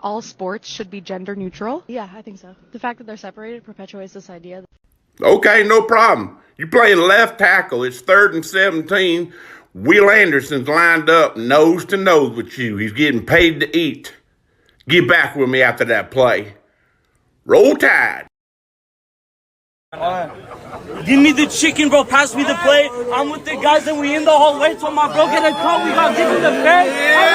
Speaker 2: all sports should be gender neutral? Yeah, I think so. The fact that they're separated perpetuates this idea.
Speaker 9: Okay, no problem. You playing left tackle. It's 3rd and 17. Will Anderson's lined up nose to nose with you. He's getting paid to eat. Get back with me after that play. Roll Tide.
Speaker 10: Give me the chicken, bro. Pass me the plate. I'm with the guys and we in the hallway. So my bro get a call. We got given the face.